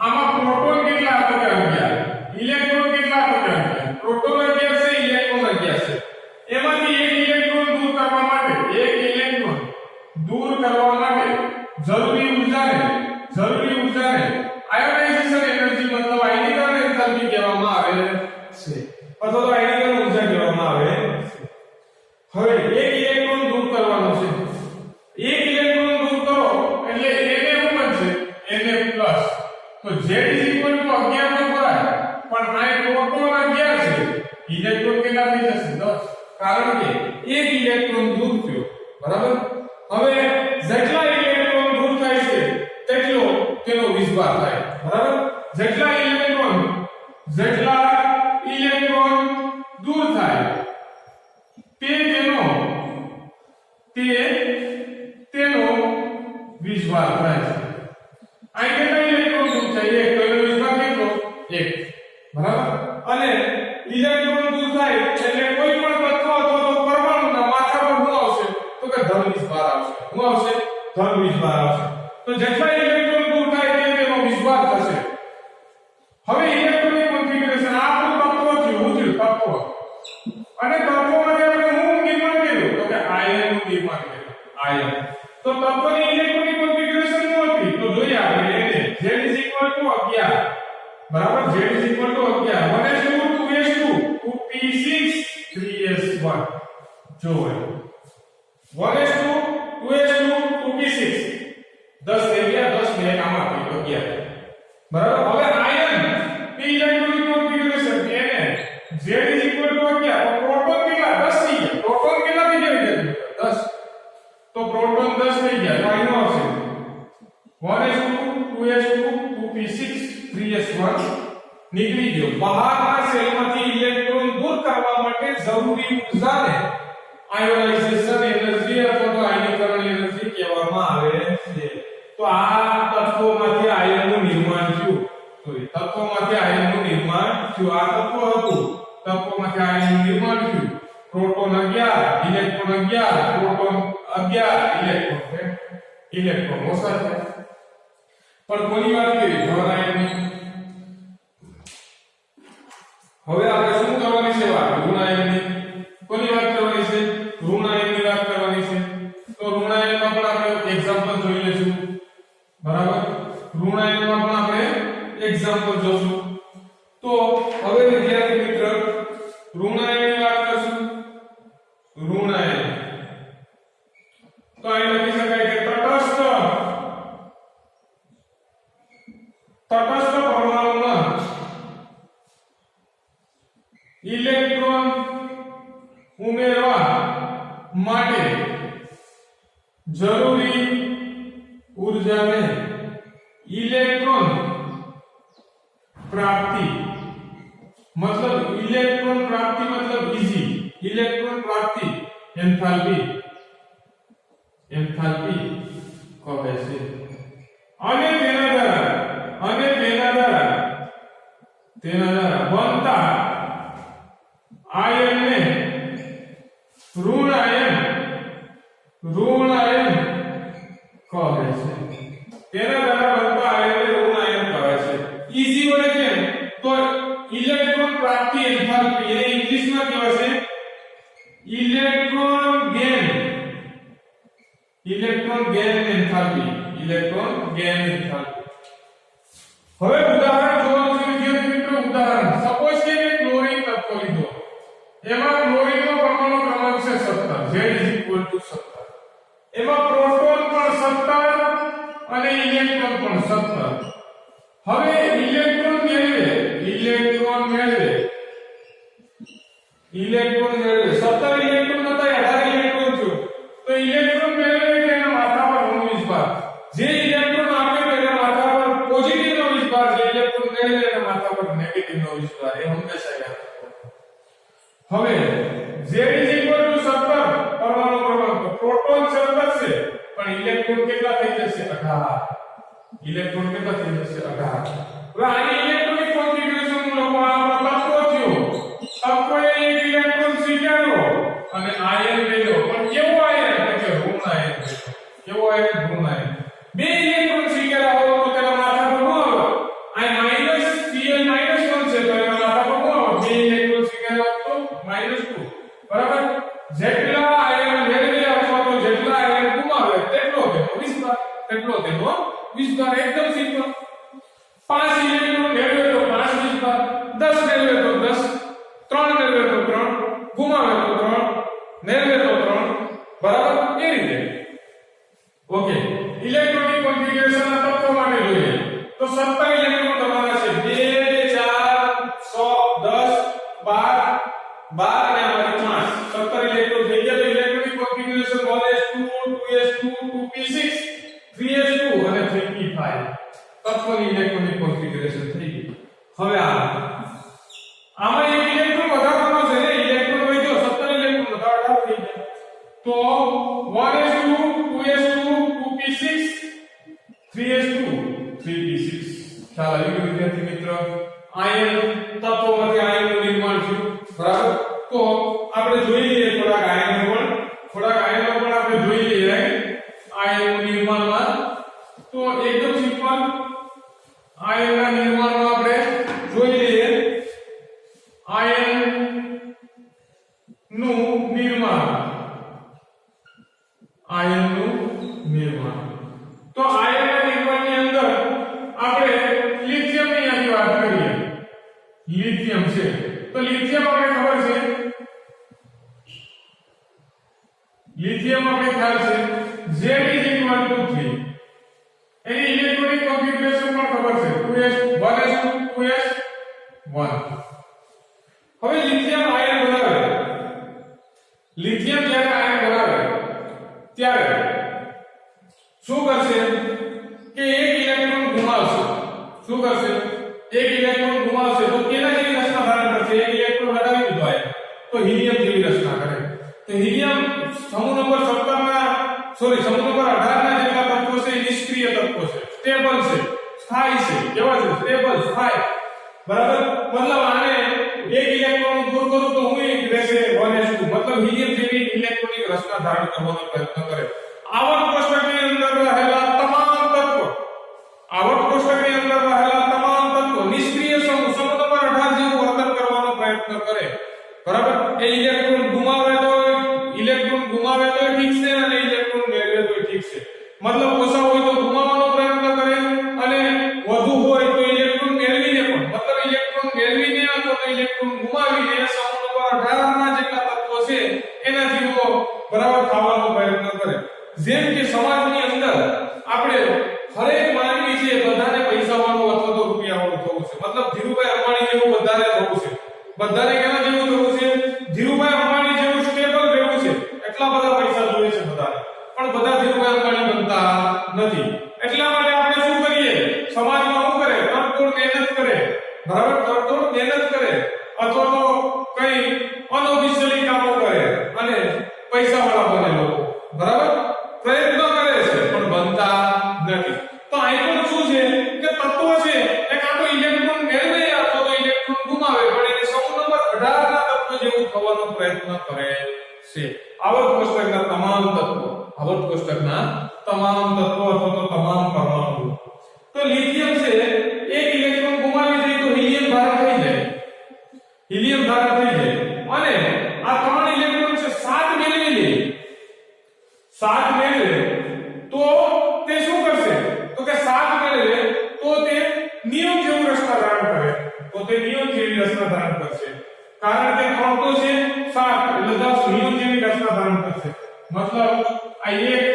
આમાં પ્રોટોન કેટલા હતો કે 11, ઇલેક્ટ્રોન કેટલા હતો કે 11. પ્રોટોન 11 છે, ઇલેક્ટ્રોન 11 છે. એમાંથી એક ઇલેક્ટ્રોન દૂર કરવા માટે જરૂરી ઊર્જાને આયોનાઇઝેશન એનર્જી મતલબ આયનીકરણ એનર્જી કહેવામાં આવે છે અથવા તો આયનીકરણ ઊર્જા કહેવામાં આવે છે. હવે એક ઇલેક્ટ્રોન દૂર કરવાનો છે. એક ઇલેક્ટ્રોન દૂર કરો એટલે Na શું બનશે? Na+. તો Z = 11 નો ભરાય પણ આ પ્રોટોન 11 છે. ઇલેક્ટ્રોન કેટલા થઈ જશે? 10. કારણ કે એક ઇલેક્ટ્રોન દૂર થયો. બરાબર. હવે જેટલા ઇલેક્ટ્રોન દૂર થાય છે તેટલો તેનો વીજભાર થાય. બરાબર. જેટલા ઇલેક્ટ્રોન દૂર થાય તેનો વીજભાર થાય છે. અહીં કેટલા ઇલેક્ટ્રોન દૂર થાય? એક. તો એનો વીજભાર કેટલો? 1. બરાબર. અને ઇલેક્ટ્રોન દૂર થાય એટલે કોઈ પણ તત્વ અથવા તો પરમાણુના માથા પર શું આવશે? તો કે ધન વીજભાર આવશે. શું આવશે? ધન વીજભાર આવશે. તો જેટલા ઇલેક્ટ્રોન દૂર થાય તેનો વીજભાર થશે. હવે ઇલેક્ટ્રોનિક કોન્ફિગરેશન આ આપણું તત્વ અને તત્વોમાંથી આપણે શું નિર્માણ કર્યું? તો કે આયનનું નિર્માણ કર્યું. આયન. તો તત્વની ઇલેક્ટ્રોનિક કોન્ફિગરેશન શું હતી? તો જોઈએ આપણે એને Z = 11. બરાબર. Z = 11. 1s2 2s2 2p6 3s1. જો 1s2 2s2 2p6 10 થઈ ગયા. 10 ને આમાંથી 11. બરાબર. હવે આયન ની ઇલેક્ટ્રોનિક કોન્ફિગરેશન એને Z = 11. પ્રોટોન કેટલા? 10 થઈ ગયા. પ્રોટોન કેટલા થઈ ગયા? 10. તો પ્રોટોન 10 થઈ ગયા. તો આનો આવશે 1s2 2s2 2p6 3s1 નીકળી ગયો. બહારના સેલમાંથી ઇલેક્ટ્રોન દૂર કરવા માટે જરૂરી ઊર્જાને આયોનાઇઝેશન એનર્જી અથવા તો આયનીકરણ એનર્જી કહેવામાં આવે છે. તો આ તત્વોમાંથી આયનનું નિર્માણ થયું. તો એ તત્વોમાંથી આયનનું નિર્માણ થયું. આ તત્વ હતું. તત્વોમાંથી આયનનું નિર્માણ થયું. પ્રોટોન 11, ઇલેક્ટ્રોન 11, પ્રોટોન 11, ઇલેક્ટ્રોન ઓછા છે. પણ કોની વાત કરી? ધન આયનની. હવે આપણે શું કરવાની છે? વાત ઋણ આયનની. કોની વાત કરવાની છે? ઋણ આયનની વાત કરવાની છે. તો ઋણ આયનમાં પણ આપણે એક્ઝામ્પલ જોઈ લેશું. બરાબર. ઋણ ઋણાયનમાં પણ આપણે એક્ઝામ્પલ જોશું. તો હવે વિદ્યાર્થી મિત્ર ઋણાયનની વાત કરશું. ઋણાયન તો અહીં લખી શકાય કે તટસ્થ પરમાણુમાં ઇલેક્ટ્રોન ઉમેરવા માટે જરૂરી ऊर्जाને इलेक्ट्रॉन प्राप्ति मतलब इलेक्ट्रॉन प्राप्ति मतलब इजी इलेक्ट्रॉन प्राप्ति एंथैल्पी કહે છે. અને તેના દ્વારા બનતા આયનને ઋણાયન કહે છે. તેના દ્વારા બનતા આયનને ઋણાયન કહે છે. ઈઝી વડે કેમ તો ઇલેક્ટ્રોન પ્રાપ્તિ એન્થાલ્પી એને ઇંગ્લિશમાં કહેવાય છે ઇલેક્ટ્રોન ગેઇન એન્થાલ્પી. હવે ઉદાહરણ જોવાનું છે વિદ્યાર્થી મિત્રો. ઉદાહરણ સપોઝ કે મેં ક્લોરીન તત્વ લીધો, એમાં ક્લોરીનનો પરમાણુ ક્રમાંક છે 17 Z 17. એમાં પ્રોટોન પણ 17 અને ઇલેક્ટ્રોન પણ 17. હવે ઇલેક્ટ્રોન મેળવે 17 ઇલેક્ટ્રોન હતા 18 ઇલેક્ટ્રોન થયો. તો ઇલેક્ટ્રોન મેળવે એટલે એના માથા પર ઋણ વીજભાર. જે ઇલેક્ટ્રોન આપે એના માથા પર પોઝિટિવ નો વીજભાર, જે ઇલેક્ટ્રોન મેળવે એના માથા પર નેગેટિવ નો વીજભાર. એ હંમેશા યાદ રાખો. હવે Z 17 પરમાણુ ક્રમાંક, પ્રોટોન 17 છે પણ ઇલેક્ટ્રોન કેટલા થઈ જશે 18. હવે આની ઇલેક્ટ્રોનિક કોન્ફિગરેશન નું લખો. આ તત્વ થયો, તત્વએ એક ઇલેક્ટ્રોન સ્વીકાર્યો અને આયન મેળવ્યો. પણ કેવો આયન? એટલે ઋણાયન. કેવો આયન? ઋણાયન. બે ઇલેક્ટ્રોન સ્વીકાર્યા હોય તો તેના માથા પર શું આવે? આ Cl -1 છે તો એના માથા પર શું આવે? બે ઇલેક્ટ્રોન સ્વીકાર્યા તો -2. બરાબર? જેટલા આયન મેળવ્યા અથવા તો જેટલા આયન ગુમાવે તેટલો તેનો વિસ્તાર. એકદમ સિમ્પલ. 5 ઇલેક્ટ્રોન મેળવે તો 5 વિસ્તાર, 10 મેળવે તો 10, 3 મેળવે તો 3, ગુમાવે તો 3, મેળવે તો 3. બરાબર? એ રીતે. ઓકે. ઇલેક્ટ્રોનિક કોન્ફિગરેશન આ તત્વો માટે જોઈએ તો 17 ઇલેક્ટ્રોન તમારા છે. 2 4 6 10 12 અને અમારે 5 17 ઇલેક્ટ્રોન થઈ ગયા. તો electronic configuration 1s2 2s2 2p6 3s2 અને 3p5 તત્વની ઇલેક્ટ્રોનિક કોન્ફિગરેશન થઈ ગઈ. હવે આમાં એક ઇલેક્ટ્રોન વધારવાનો છે ને, ઇલેક્ટ્રોન વધ્યો 17 ઇલેક્ટ્રોન વધારવા થઈ ગયા. તો 1s2 2s2 2p6 3s2 3p6. ખ્યાલ આવી ગયો વિદ્યાર્થી મિત્ર? આયન તત્વોમાંથી આયનનું નિર્માણ થયું. બરાબર? તો આપણે જોઈ લઈએ થોડાક આયનો પણ આપણે જોઈ લઈએ આયનનું નિર્માણમાં. તો એકદમ સિમ્પલ આયનના નિર્માણમાં આપણે જોઈ લઈએ આયનનું નિર્માણ. તો આયનના નિર્માણની અંદર આપણે લિથિયમની અહીં વાત કરીએ. લિથિયમ છે તો લિથિયમ આપણે ખબર છે, લિથિયમ આપણે ખ્યાલ છે Z = 3. એની ઇલેક્ટ્રોનિક કોન્ફિગરેશન પણ ખબર છે 1s2 2s1. હવે લિથિયમ આયન બનાવે, લિથિયમ જ્યારે આયન બનાવે ત્યારે શું કરશે કે એક ઇલેક્ટ્રોન ગુમાવશે. શું કરશે? એક ઇલેક્ટ્રોન ગુમાવશે તો કેના જેવી રચના ધારણ કરશે? એક ઇલેક્ટ્રોન હટાવી દીધો આયન તો હિલિયમ જેવી રચના કરે. તો હિલિયમ સમૂહ નંબર 18 ના જેટલા તત્વો છે નિષ્ક્રિય તત્વો છે, સ્ટેબલ છે, સ્થાયી છે. કેવા છે? સ્ટેબલ, સ્થાયી. બરાબર? મતલબ આને એક ઇલેક્ટ્રોન દૂર કરું તો હું રહેશે 1s2. મતલબ હિલિયમ જેવી ઇલેક્ટ્રોનિક રચના ધારણ કરવાનો પ્રયત્ન કરે. આવર્ત કોષ્ટકની અંદર રહેલા તમામ તત્વો નિષ્ક્રિય સમૂહ નંબર 18 જેવું વર્તન કરવાનો પ્રયત્ન કરે. બરાબર? એ ઇલેક્ટ્રોન ગુમાવે તો ઠીક છે અને ઇલેક્ટ્રોન મેળવે તો ઠીક છે. મતલબ ઓછા હોય તો ગુમાવવાનો પ્રયત્ન કરે અને બધાને કેના જેવું થવું છે? ધીરુભાઈ અંબાણી જેવું સ્ટેબલ રહેવું છે, એટલા બધા પૈસા જોઈએ છે બધાને, પણ બધા ધીરુભાઈ અંબાણી બનતા નથી. એટલા માટે આપણે શું કરીએ? સમાજમાં શું કરે? તરતોડ મહેનત કરે, બરાબર? તરતોડ મહેનત કરે, અથવા તો કઈ અનઓફિશિયલી કામો કરે અને પૈસા વાળા બને લોકો, બરાબર? પ્રયત્ન કરે છે પણ બનતા નથી. તો અહીં પણ શું છે કે તત્વો છે એ કાં તો ઇલેક્ટ્રોન મેળવે અથવા તો ઇલેક્ટ્રોન ગુમાવે, પણ એને સમૂહ નંબર 18 ના તત્વ જેવું થવાનો પ્રયત્ન કરે છે. આવર્ત કોષ્ટકના તમામ તત્વો, આવર્ત કોષ્ટકના તમામ તત્વો અથવા તો તમામ પરમાણુ. તો લિથિયમ છે, એક ઇલેક્ટ્રોન ગુમાવી દે તો હિલિયમ ધારણ થઈ જાય, હિલિયમ ધારણ થઈ જાય. અને આ 3 ઇલેક્ટ્રોન છે 7 મેળવી લે, 7 મેળવે તો તે શું કરશે? તો કે 7 મેળવે તો તે નિયમ જેવું રચના ધારણ કરે, તો તે નિયમ જેવી રચના ધારણ કરશે. કારણ કે 3 તો છે 7 એટલે 10 નિયમ જેવી રચના ધારણ કરશે. મતલબ આ એક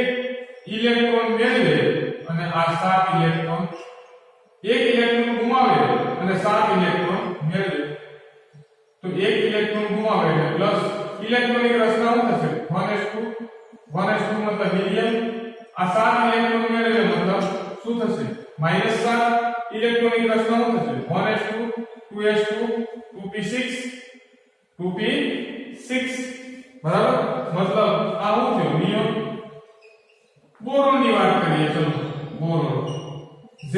ઇલેક્ટ્રોન મેળવે અને આ 7 ઇલેક્ટ્રોન, એક ઇલેક્ટ્રોન ગુમાવે અને 7 ઇલેક્ટ્રોન મેળવે, તો એક ઇલેક્ટ્રોન ગુમાવે એટલે પ્લસ ઇલેક્ટ્રોનિક રચના શું થશે? 1s2 મતલબ હિલિયમ. આ 7 ઇલેક્ટ્રોન મેળવે મતલબ શું થશે? -7 ઇલેક્ટ્રોનિક રચના શું થશે? 1s2 2s2 2p6 2p6, બરાબર? મતલબ આ શું થયું? નિયમ. બોરોન ની વાત કરીએ, ચલો બોરોન Z =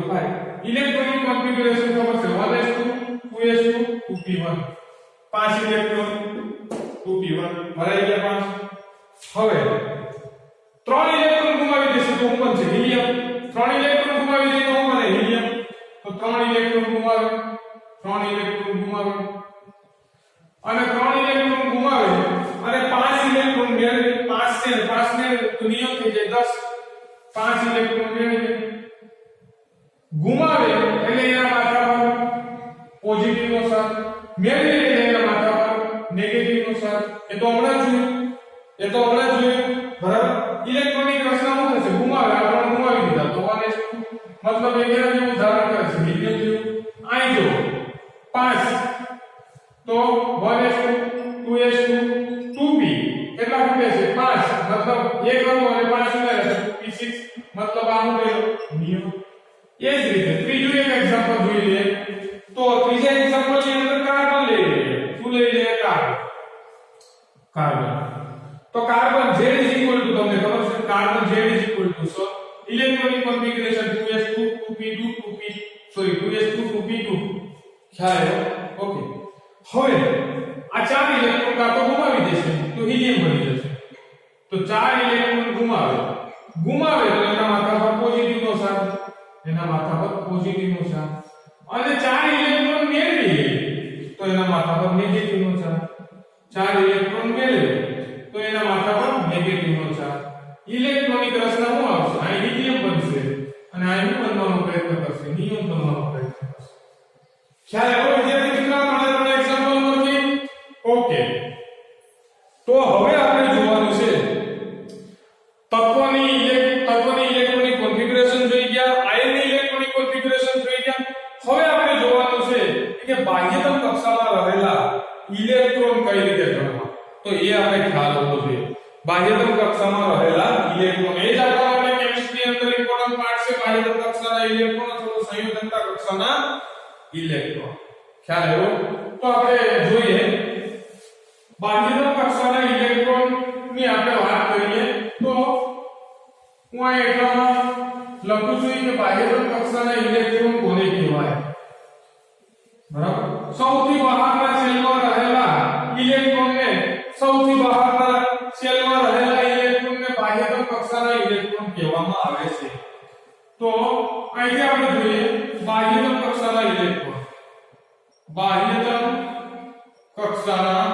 5. ઇલેક્ટ્રોનિક કોન્ફિગરેશન ખબર છે? 1s2 2s2 2p1, 5 electron 2p1 ભરાઈ ગયા 5. હવે 3 ઇલેક્ટ્રોન ગુમાવી દેશે તો શું બનશે? હિલિયમ. 3 ઇલેક્ટ્રોન ગુમાવી દે તો શું બને? હિલિયમ. તો 3 ઇલેક્ટ્રોન ગુમાવે, 3 ઇલેક્ટ્રોન ગુમાવે અને 3 ઇલેક્ટ્રોન ગુમાવે અને 5 ઇલેક્ટ્રોન મેળવે, 5 છે 5 ને તો નિયમ થઈ જાય 10. 5 ઇલેક્ટ્રોન મેળવે, ગુમાવે એટલે એના માથા પર પોઝિટિવ નો ચાર્જ, મેળવે એટલે એના માથા પર નેગેટિવ નો ચાર્જ. એ તો હમણાં જોયું, બરાબર? ઇલેક્ટ્રોનિક રચના શું થશે? ગુમાવે, આપણે ગુમાવી દીધા તો 1s2 મતલબ એ કેના જેવું ધારણ કરે છે? હિલિયમ જેવું. અહીં જો 5 તો 1s2 2s2 2p કેટલા ખૂટે છે? 5 મતલબ 1 કરવો અને 5 ઉમેરે તો p6 મતલબ આ શું થયો? નિયમ. એ જ રીતે ત્રીજું એક એક્ઝામ્પલ જોઈ લઈએ. તો ત્રીજા એક્ઝામ્પલ ની અંદર કાર્બન લઈ લઈએ. શું લઈ લઈએ? કાર્બન. તો કાર્બન Z = તમને ખબર છે? Carbon Z = so electronic configuration 2s2 2p2 2s2 2p2 ખ્યાલ આવ્યો? ઓકે. હવે આ 4 ઇલેક્ટ્રોન કાં તો ગુમાવી દેશે તો હિલિયમ બની જશે. તો 4 ઇલેક્ટ્રોન ગુમાવે તો એના માથા પર પોઝિટિવ નો ચાર્જ, અને 4 ઇલેક્ટ્રોન મેળવી તો એના માથા પર નેગેટિવ નો ચાર્જ. 4 ઇલેક્ટ્રોન મેળવે તો એના માથા પર નેગેટિવ નો ચાર્જ. ઇલેક્ટ્રોનિક રચના શું આવશે? અહીં હિલિયમ બનશે અને અહીં શું બનવાનો પ્રયત્ન કરશે? નિયમ બનવાનો પ્રયત્ન કરશે. ખ્યાલ આવ્યો વિદ્યાર્થી મિત્રો? ત્રણ એક્ઝામ્પલ પરથી. ઓકે. તો હવે આપણે જોવાનું છે તત્વની ઇલેક્ટ્રોનિક કોન્ફિગરેશન જોઈ ગયા, આયનની ઇલેક્ટ્રોનિક કોન્ફિગરેશન જોઈ ગયા. હવે આપણે જોવાનું છે કે બાહ્યતમ કક્ષામાં રહેલા ઇલેક્ટ્રોન કઈ રીતે ગણવા. તો એ આપણે ખ્યાલ હોવો જોઈએ. બાહ્યતમ કક્ષામાં રહેલા ઇલેક્ટ્રોન એ જ આપણા માટે કેમિસ્ટ્રી અંદર ઇમ્પોર્ટન્ટ પાર્ટ છે. બાહ્યતમ કક્ષાના ઇલેક્ટ્રોન અથવા સંયોજકતા કક્ષાના ઇલેક્ટ્રોન. ખ્યાલ આવ્યો? તો આપણે જોઈએ બાહ્યતમ કક્ષાના ઇલેક્ટ્રોન ની આપણે વાત કરીએ તો હું આ એટલામાં લખું છું કે બાહ્યતમ કક્ષાના ઇલેક્ટ્રોન કોને કહેવાય? બરાબર? સૌથી બહારના સેલમાં રહેલા ઇલેક્ટ્રોનને બાહ્યતમ કક્ષાના ઇલેક્ટ્રોન કહેવામાં આવે છે. તો અહીંથી આપણે જોઈએ બાહ્યતમ કક્ષાના ઇલેક્ટ્રોન. બાહ્યતમ કક્ષાના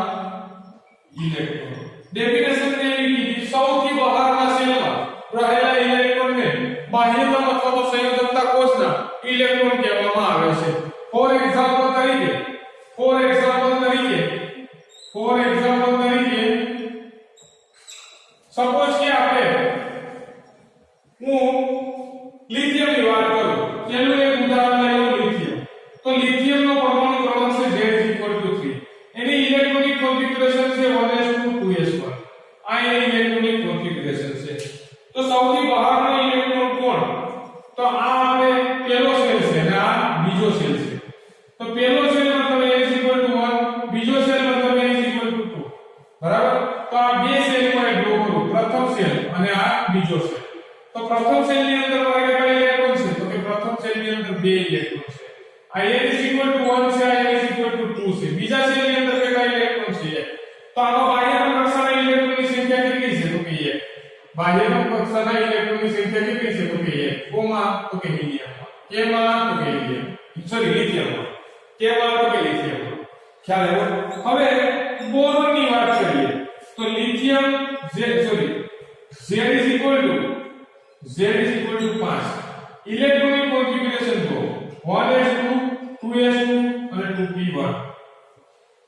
ઇલેક્ટ્રોન ડેફિનેશન કેવી કીધી? સૌથી બહારના સેલમાં રહેલા ઇલેક્ટ્રોનને બાહ્યતમ અથવા તો સંયોજકતા કોષના ઇલેક્ટ્રોન કહેવામાં આવે છે. ફોર એક્ઝામ્પલ તરીકે સપોઝ કે આપણે હું લિથિયમની વાત કરું. પહેલું એક ઉદાહરણ લઈએ લિથિયમ. તો તો આ આપણે પહેલો સેલ છે અને આ બીજો સેલ છે તો પહેલો સેલ મતલબ a = 1 બીજો સેલ મતલબ a = 2 બરાબર તો આ બે સેલ માં ડ્રો કરું પ્રથમ સેલ અને આ બીજો સેલ તો પ્રથમ સેલ ની અંદર મારે કઈ ઇલેક્ટ્રોન છે તો કે પ્રથમ સેલ ની અંદર બે ઇલેક્ટ્રોન છે આ a = 1 છે આ a = 2 છે બીજા સેલ ની અંદર કેટલા ઇલેક્ટ્રોન છે તો આનો બાહ્ય કક્ષાના ઇલેક્ટ્રોનની સંખ્યા કેટલી છે તો કે 1 બાહ્ય કક્ષાના ઇલેક્ટ્રોનની સંખ્યા કેટલી છે તો કે 1 કોમાં તો કે હિલિયમમાં કેમાં તો કે હિલિયમ સોરી લિથિયમમાં કેમાં તો કે લિથિયમમાં ખ્યાલ આવ્યો હવે બોરોનની વાત કરીએ તો લિથિયમ Z = 5 ઇલેક્ટ્રોનિક કોન્ફિગરેશન તો 1s2 2s2 અને 2p1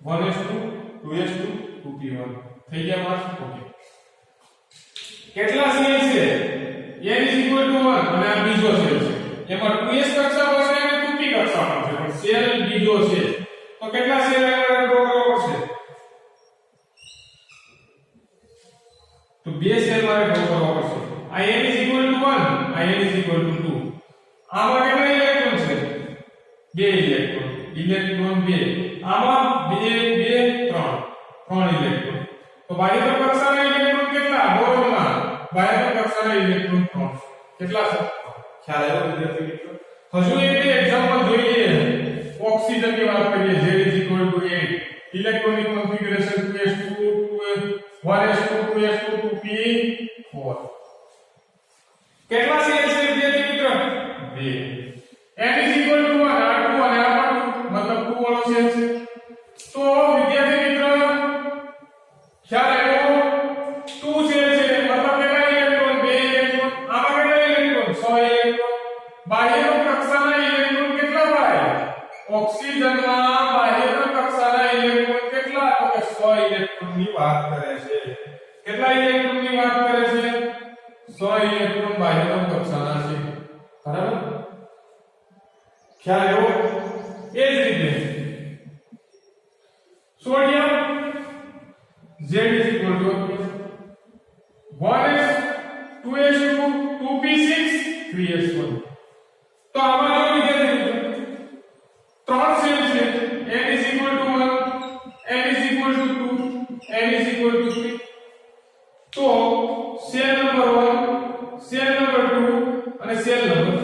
1s2 2s2 2p1 થઈ ગયા માસ ઓકે કેટલા સેલ છે n = 1 અને આ બીજો સેલ છે એમાં 2s કક્ષામાં છે અને 2p કક્ષામાં છે પણ સેલ બીજો છે તો કેટલા સેલ આગળ ડ્રો કરવો પડશે તો બે સેલ મારે ડ્રો કરવા પડશે આ n = 1 આ n = 2 આમાં કેટલા ઇલેક્ટ્રોન છે બે ઇલેક્ટ્રોન બે આમાં બે 3 ઇલેક્ટ્રોન તો બાહ્ય કક્ષાના ઇલેક્ટ્રોન કેટલા બોરોનમાં બાહ્ય કક્ષાના ઇલેક્ટ્રોન 3 કેટલા છે ખ્યાલ આવ્યો વિદ્યાર્થી મિત્રો હજુ એક બે એક્ઝામ્પલ જોઈએ ઓક્સિજનની વાત કરીએ Z = 8 electronic configuration 2s2 1s2 2s2 2p4 કેટલા સેલ છે વિદ્યાર્થી મિત્રો બે n = 1 આ 2 અને આ 2 મતલબ 2 વાળો સેલ છે તો વિદ્યાર્થી મિત્રો ખ્યાલ આવ્યો 2 સેલ છે મતલબ કેટલા ઇલેક્ટ્રોન બે ઇલેક્ટ્રોન આમાં કેટલા ઇલેક્ટ્રોન 6 ઇલેક્ટ્રોન બાહ્ય કક્ષાના ઇલેક્ટ્રોન કેટલા ભાઈ ઓક્સિજનમાં બાહ્ય કક્ષાના ઇલેક્ટ્રોન કેટલા તો કે 6 ઇલેક્ટ્રોનની વાત કરે છે કેટલા ઇલેક્ટ્રોનની વાત કરે છે 6 ઇલેક્ટ્રોન બાહ્ય કક્ષાના છે બરાબર ખ્યાલ આવ્યો એ જ રીતે sodium Z = 1s 2s2 2p6 3s1 તો આમાં જો વિદ્યાર્થી ત્રણ સેલ છે n = 1 n = 2 n = 3 તો સેલ નંબર 1 સેલ નંબર 2 અને સેલ નંબર 3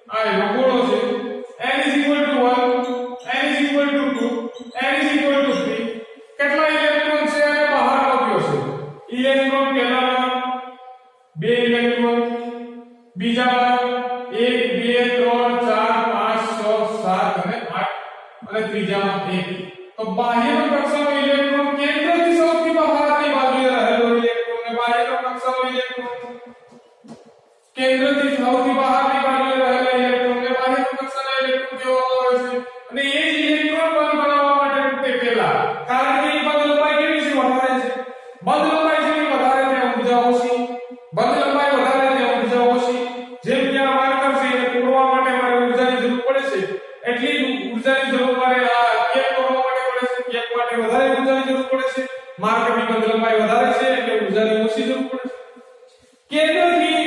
આ એનો ગોળો છે n = 1 n = 2 n = 3 કેટલા ઇલેક્ટ્રોન છે અને બહાર મૂક્યો છે ઇલેક્ટ્રોન પહેલામાં બે ઇલેક્ટ્રોન બીજામાં 1 2 3 4 5 6 7 અને 8 અને ત્રીજામાં 1 તો બાહ્ય કક્ષાનો ઇલેક્ટ્રોન કેન્દ્રથી સૌથી બહારની બાજુએ રહેલો ઇલેક્ટ્રોન ને બાહ્ય કક્ષાનો ઇલેક્ટ્રોન કેન્દ્રથી સૌથી બહારની બાજુએ રહેલા ઇલેક્ટ્રોન ને બાહ્ય કક્ષાના ઇલેક્ટ્રોન કહેવામાં આવે છે અને એ જ ઇલેક્ટ્રોન બંધ બનાવવા માટે તે પહેલા કારણ કે બંધ લંબાઈ કેવી છે વધારે છે બંધ લંબાઈ જેવી વધારે ત્યાં ઊર્જા ઓછી બંધ લંબાઈ વધારે ત્યાં ઊર્જા ઓછી જેમ કે આ માર્કર છે એને તોડવા માટે મારે ઊર્જાની જરૂર પડે છે એટલી ઊર્જાની જરૂર મારે આ કેપ તોડવા માટે પડે છે કેપ માટે વધારે ઊર્જાની જરૂર પડે છે માર્કરની બંધ લંબાઈ વધારે છે એટલે ઊર્જાની ઓછી જરૂર પડે છે કેન્દ્રથી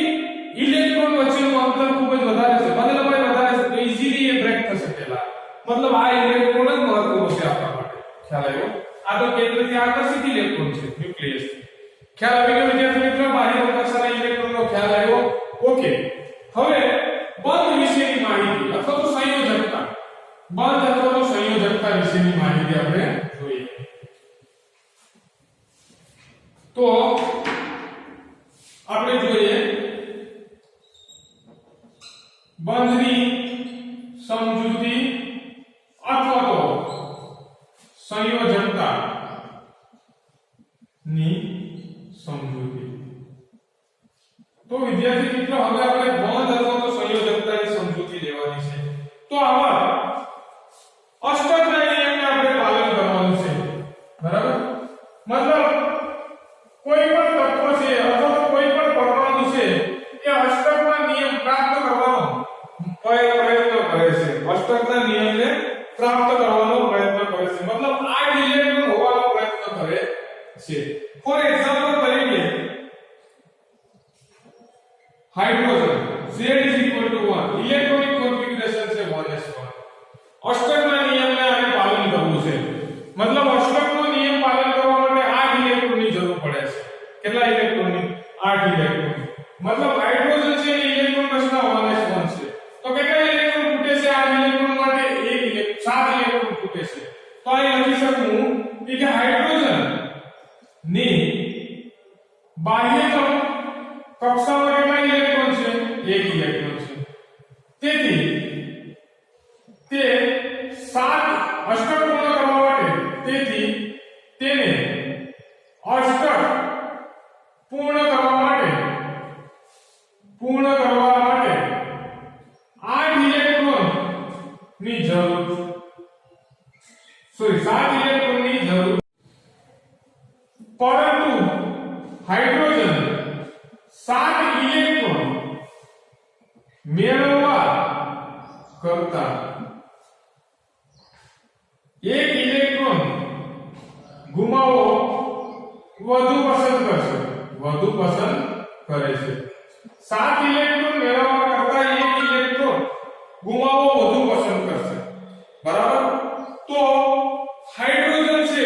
ઇલેક્ટ્રોન વચ્ચેનું અંતર ખૂબ જ વધારે છે બંધ લંબાઈ વધારે છે તો ઈઝીલી એ બ્રેક થશે પહેલા મતલબ આ ઇલેક્ટ્રોન જ મહત્વનો છે આપણા માટે ખ્યાલ આવ્યો આ તો કેન્દ્રથી આકર્ષિત ઇલેક્ટ્રોન છે ન્યુક્લિયસ ખ્યાલ આવી ગયો વિદ્યાર્થી મિત્રો બાહ્ય કક્ષાના ઇલેક્ટ્રોનનો ખ્યાલ આવ્યો ઓકે હવે બંધ વિશેની માહિતી અથવા તો સંયોજકતા બંધ અથવા તો સંયોજકતા વિશેની માહિતી આપણે જોઈએ તો આપણે જોઈએ બંધની સમજૂતી અથવા તો સંયોજકતા ની સમજૂતી તો વિદ્યાર્થી મિત્રો હવે આપણે બંધ અથવા તો સંયોજકતાની સમજૂતી લેવાની છે તો આમાં અષ્ટકના નિયમને આપણે પાલન કરવાનું છે બરાબર મતલબ કોઈ પણ તત્વ છે અથવા તો કોઈ પણ પરમાણુ છે એ અષ્ટકના નિયમ પ્રાપ્ત કરવાનો પ્રયત્ન કરે છે અષ્ટકના નિયમને પ્રાપ્ત કરવાનો પ્રયત્ન કરે છે મતલબ આ ઇલેક્ટ્રોન હોવાનો પ્રયત્ન કરે છે ફોર એક્ઝામ્પલ તરીકે હાઇડ્રોજન Z = 1 1s1 અષ્ટકના નિયમને આને પાલન કરવું છે મતલબ અષ્ટકનો નિયમ પાલન કરવા માટે 8 ઇલેક્ટ્રોનની જરૂર પડે છે કેટલા ઇલેક્ટ્રોનની 8 ઇલેક્ટ્રોન મતલબ હાઇડ્રોજન છે એની ઇલેક્ટ્રોન રચના 1s1 છે તો કેટલા ઇલેક્ટ્રોન ખૂટે છે 8 ઇલેક્ટ્રોન માટે 7 ઇલેક્ટ્રોન ખૂટે છે તો અહીં લખી શકું કે હાઇડ્રોજન ની બાહ્યતમ કક્ષામાં કેટલા ઇલેક્ટ્રોન છે 1 ઇલેક્ટ્રોન છે તેથી તે 7 અષ્ટક પૂર્ણ કરવા માટે તેથી તેને અષ્ટક પૂર્ણ કરવા માટે 8 ઇલેક્ટ્રોન ની જરૂર સોરી 7 ઇલેક્ટ્રોન ની જરૂર પરંતુ હાઇડ્રોજન 7 ઇલેક્ટ્રોન મેળવવા કરતા 1 ઇલેક્ટ્રોન ગુમાવવો વધુ પસંદ કરે છે 7 ઇલેક્ટ્રોન મેળવવા કરતા 1 ઇલેક્ટ્રોન ગુમાવવો વધુ પસંદ કરશે બરાબર તો હાઇડ્રોજન છે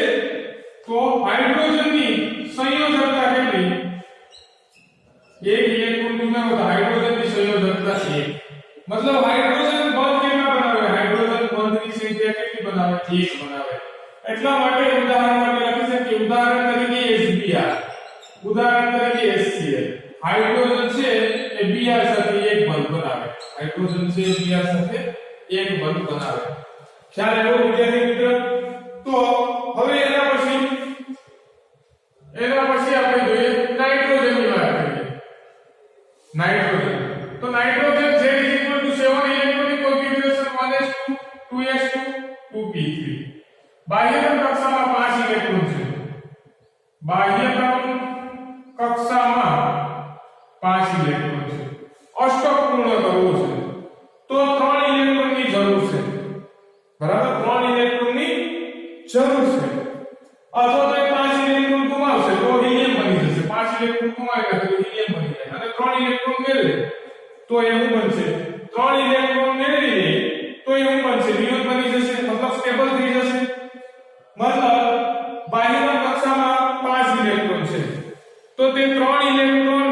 તો હાઇડ્રોજનની સંયોજકતા કેટલી 1 ઇલેક્ટ્રોન ગુમાવો તો હાઇડ્રોજનની સંયોજકતા 1 મતલબ હાઇડ્રોજન બંધ કેટલા બનાવે હાઇડ્રોજન બંધની સંખ્યા કેટલી બનાવે 1 બનાવે એટલા માટે ઉદાહરણ માટે લખી શકીએ ઉદાહરણ તરીકે HBr ઉદાહરણ તરીકે HCl હાઇડ્રોજન છે એ Br સાથે 1 બંધ બનાવે હાઇડ્રોજન છે Br સાથે 1 બંધ બનાવે ખ્યાલ આવ્યો વિદ્યાર્થી મિત્ર તો હવે એના પછી આપણે જોઈએ નાઇટ્રોજનની વાત કરીએ નાઇટ્રોજન તો nitrogen Z = 7 electronic configuration 1s2 2s2 2p3 બાહ્યતમ કક્ષામાં 5 ઇલેક્ટ્રોન છે બાહ્યતમ કક્ષામાં 5 ઇલેક્ટ્રોન છે અષ્ટક પૂર્ણ કરવું છે તો 3 ઇલેક્ટ્રોનની જરૂર છે બરાબર 3 ઇલેક્ટ્રોનની જરૂર છે અથવા તો 5 ઇલેક્ટ્રોન ગુમાવશે તો હિલિયમ બની જશે 5 ઇલેક્ટ્રોન ગુમાવ્યા તો હિલિયમ બની જાય અને 3 ઇલેક્ટ્રોન મેળવે તો એવું બનશે 3 ઇલેક્ટ્રોન મેળવી લે તો એવું બનશે નિયોન બની જશે મતલબ સ્ટેબલ થઈ જશે મતલબ બાહ્યતમ કક્ષામાં 5 ઇલેક્ટ્રોન છે તો તે 3 ઇલેક્ટ્રોન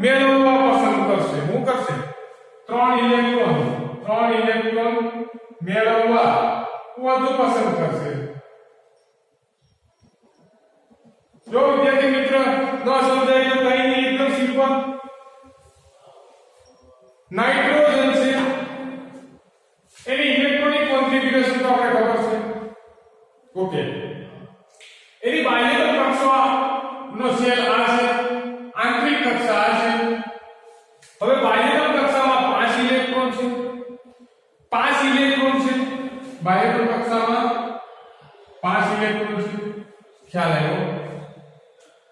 મેળવવા પસંદ કરશે શું કરશે 3 ઇલેક્ટ્રોન મેળવવા વધુ પસંદ કરશે જો વિદ્યાર્થી મિત્ર ન સમજાય તો કઈ નહીં એકદમ સિમ્પલ નાઇટ્રોજન છે એની ઇલેક્ટ્રોનિક કોન્ફિગરેશન તો આપણે ખબર છે ઓકે એની બાહ્યતમ કક્ષાનો સેલ આ છે આંતરિક કક્ષા આ છે હવે બાહ્યતમ કક્ષામાં 5 ઇલેક્ટ્રોન છે 5 ઇલેક્ટ્રોન છે બાહ્યતમ કક્ષામાં 5 ઇલેક્ટ્રોન છે ખ્યાલ આવ્યો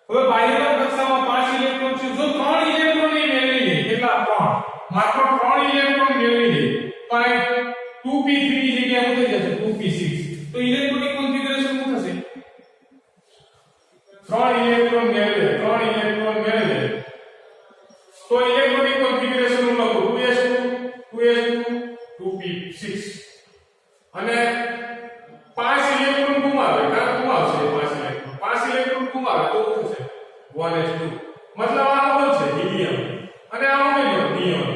હવે બાહ્યતમ કક્ષામાં 5 ઇલેક્ટ્રોન છે જો 3 ઇલેક્ટ્રોન ની મેળવી લે કેટલા 3 માત્ર 3 ઇલેક્ટ્રોન મેળવી લે તો આ 2p3 ની જગ્યાએ શું થઈ જશે 2p6 તો ઇલેક્ટ્રોનિક કોન્ફિગરેશન શું થશે 3 ઇલેક્ટ્રોન મેળવે તો ઇલેક્ટ્રોનિક કોન્ફિગરેશન નું લખો 2s2 2p6 અને 5 ઇલેક્ટ્રોન ગુમાવે કારણ ગુમાવશે 5 ઇલેક્ટ્રોન ગુમાવે તો શું થશે 1s2 મતલબ આ બનશે હિલિયમ અને આ નિયોન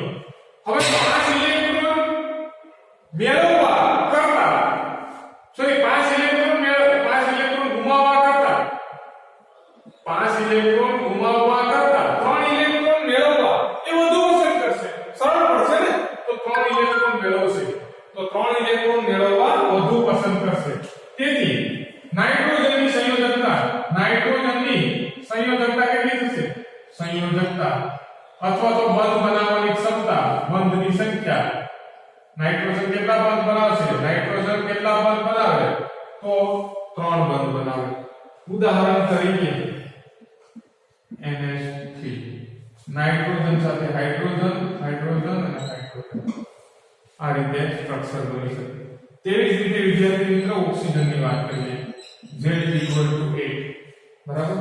હવે 5 ઇલેક્ટ્રોન મેળવવા કરતા સોરી 5 ઇલેક્ટ્રોન ગુમાવવા કરતા 3 ઇલેક્ટ્રોન મેળવવા એ વધુ પસંદ કરશે સરળ પડશે ને તો 3 ઇલેક્ટ્રોન મેળવશે તો 3 ઇલેક્ટ્રોન મેળવવા વધુ પસંદ કરશે તેથી નાઇટ્રોજનની સંયોજકતા કેટલી થશે સંયોજકતા અથવા તો બંધ બનાવવાની ક્ષમતા બંધની સંખ્યા નાઇટ્રોજન કેટલા બંધ બનાવશે તો 3 બંધ બનાવે ઉદાહરણ તરીકે NH3 નાઇટ્રોજન સાથે હાઇડ્રોજન અને હાઇડ્રોજન આ રીતે સ્ટ્રક્ચર બની શકે તેવી જ રીતે વિદ્યાર્થી મિત્રો ઓક્સિજનની વાત કરીએ Z = 8 બરાબર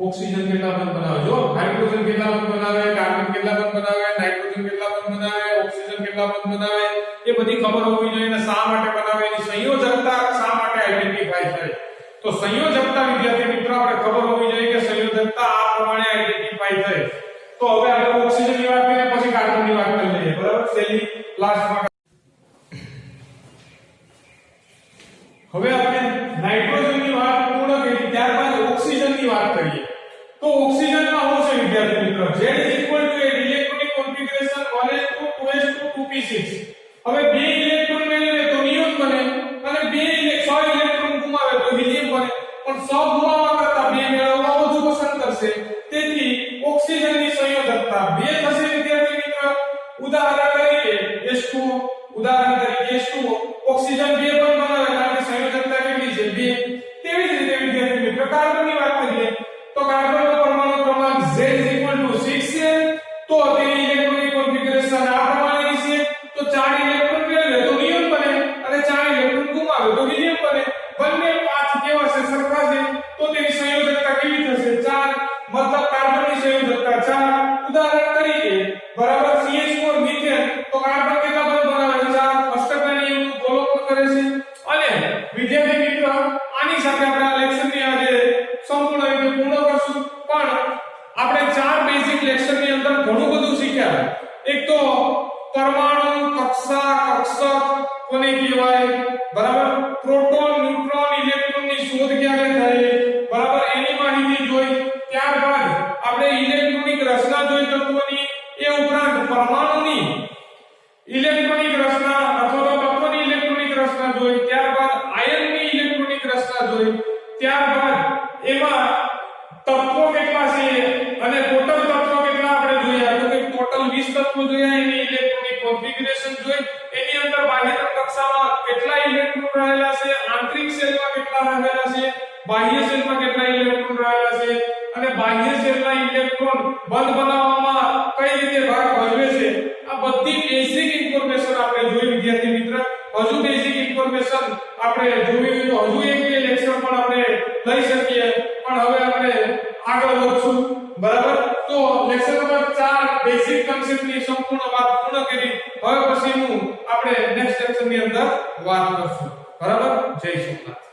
ઓક્સિજન કેટલા બંધ બનાવે, જો હાઇડ્રોજન કેટલા બંધ બનાવે, કાર્બન કેટલા બંધ બનાવે, નાઇટ્રોજન કેટલા બંધ બનાવે, ઓક્સિજન કેટલા બંધ બનાવે, એ બધી ખબર હોવી જોઈએ. અને શા માટે બનાવે, એની સંયોજકતા શા માટે આઈડેન્ટિફાઈ થાય. તો સંયોજકતા વિદ્યાર્થી મિત્રો આપણે ખબર હોવી જોઈએ કે સંયોજકતા આ પ્રમાણે આઈડેન્ટિફાઈ થાય. તો હવે આપણે ઓક્સિજન ની વાત કરીએ, પછી કાર્બન ની વાત કરી લઈએ, બરાબર. છેલ્લી લાસ્ટમાં હવે આપણે નાઇટ્રોજન ની વાત પૂર્ણ કરી, ત્યારબાદ ઓક્સિજન ની વાત કરીએ. તો ઓક્સિજન માં શું છે વિદ્યાર્થી મિત્રો, Z electronic configuration 1s2 2p6. હવે બે ઇલેક્ટ્રોન મેળવે તો નિયોન બને, અને બે 6 ઇલેક્ટ્રોન ગુમાવે તો હિલિયમ બને. પણ 6 ગુમાવવા કરતા બે મેળવવા વધુ પસંદ કરશે. તેથી ઓક્સિજન ની સંયોજકતા 2 થશે વિદ્યાર્થી મિત્રો. ઉદાહરણ તરીકે H2O, ઉદાહરણ તરીકે H2O ઓક્સિજન 2 પણ બનાવે, કારણ કે સંયોજકતા કેટલી છે 2. તેવી જ રીતે વિદ્યાર્થી મિત્રો કાર્બન ની વાત કરીએ તો કાર્બન નો પરમાણુ ક્રમાંક Z 6 છે. તો તેની ઇલેક્ટ્રોનિક કોન્ફિગરેશન આ પ્રમાણેની છે. તો 4 ઇલેક્ટ્રોન મેળવે તો નિયોન બને, અને 4 ઇલેક્ટ્રોન ગુમાવે તો હિલિયમ બને. બંને પાથ કેવા છે, સરખા છે. તો તેની સંયોજકતા કેવી થશે 4, મતલબ કાર્બન ની સંયોજકતા 4. ઉદાહરણ તરીકે બરાબર CH4 મિથેન, તો કાર્બન કેટલા બંધ બનાવે 4, અષ્ટકના નિયમનું અવલોકન કરે છે. અને વિદ્યાર્થી મિત્રો આની સાથે આપણે આ લેક્ચરની આજે સંપૂર્ણ રીતે પૂર્ણ કરશું. પણ આપણે 4 બેઝિક લેક્ચરની અંદર ઘણું બધું શીખ્યા. એક તો પરમાણુ, કક્ષા, કક્ષક કોને કહેવાય, બરાબર. પ્રોટોન, ન્યુટ્રોન, ઇલેક્ટ્રોન ની શોધ ક્યારે થઈ, બરાબર, એની માહિતી જોઈ. ત્યારબાદ આપણે ઇલેક્ટ્રોનિક રચના જોઈ તત્વોની. એ ઉપરાંત પરમાણુની ઇલેક્ટ્રોનિક રચના અથવા તો તત્વની ઇલેક્ટ્રોનિક રચના જોઈ. ત્યારબાદ આયનની ઇલેક્ટ્રોનિક રચના જોઈ. ત્યારબાદ એમાં તત્વો કેટલા છે અને ટોટલ તત્વો કેટલા આપણે જોયા. તો કે ટોટલ 20 તત્વો જોયા. એની ઇલેક્ટ્રોનિક કોન્ફિગરેશન જોઈ. એની અંદર બાહ્યતમ કક્ષામાં કેટલા ઇલેક્ટ્રોન રહેલા છે, આંતરિક સેલમાં કેટલા રહેલા છે, બાહ્ય સેલમાં કેટલા ઇલેક્ટ્રોન રહેલા છે, અને બાહ્ય સેલના ઇલેક્ટ્રોન બંધ બનાવવામાં કઈ રીતે ભાગ ભજવે છે. આ બધી બેઝિક ઇન્ફોર્મેશન આપણે જોઈ વિદ્યાર્થી મિત્ર. હજુ બેઝિક ઇન્ફોર્મેશન આપણે જોવી તો હજુ એક બે લેક્ચર પણ આપણે લઈ શકીએ, પણ હવે આપણે આગળ વધશું, બરાબર. તો લેક્ચર નંબર 4 બેઝિક કન્સેપ્ટની સંપૂર્ણ વાત પૂર્ણ કરી. હવે પછીનું આપણે નેક્સ્ટ લેક્ચરની અંદર વાત કરશું, બરાબર. જય સોમનાથ.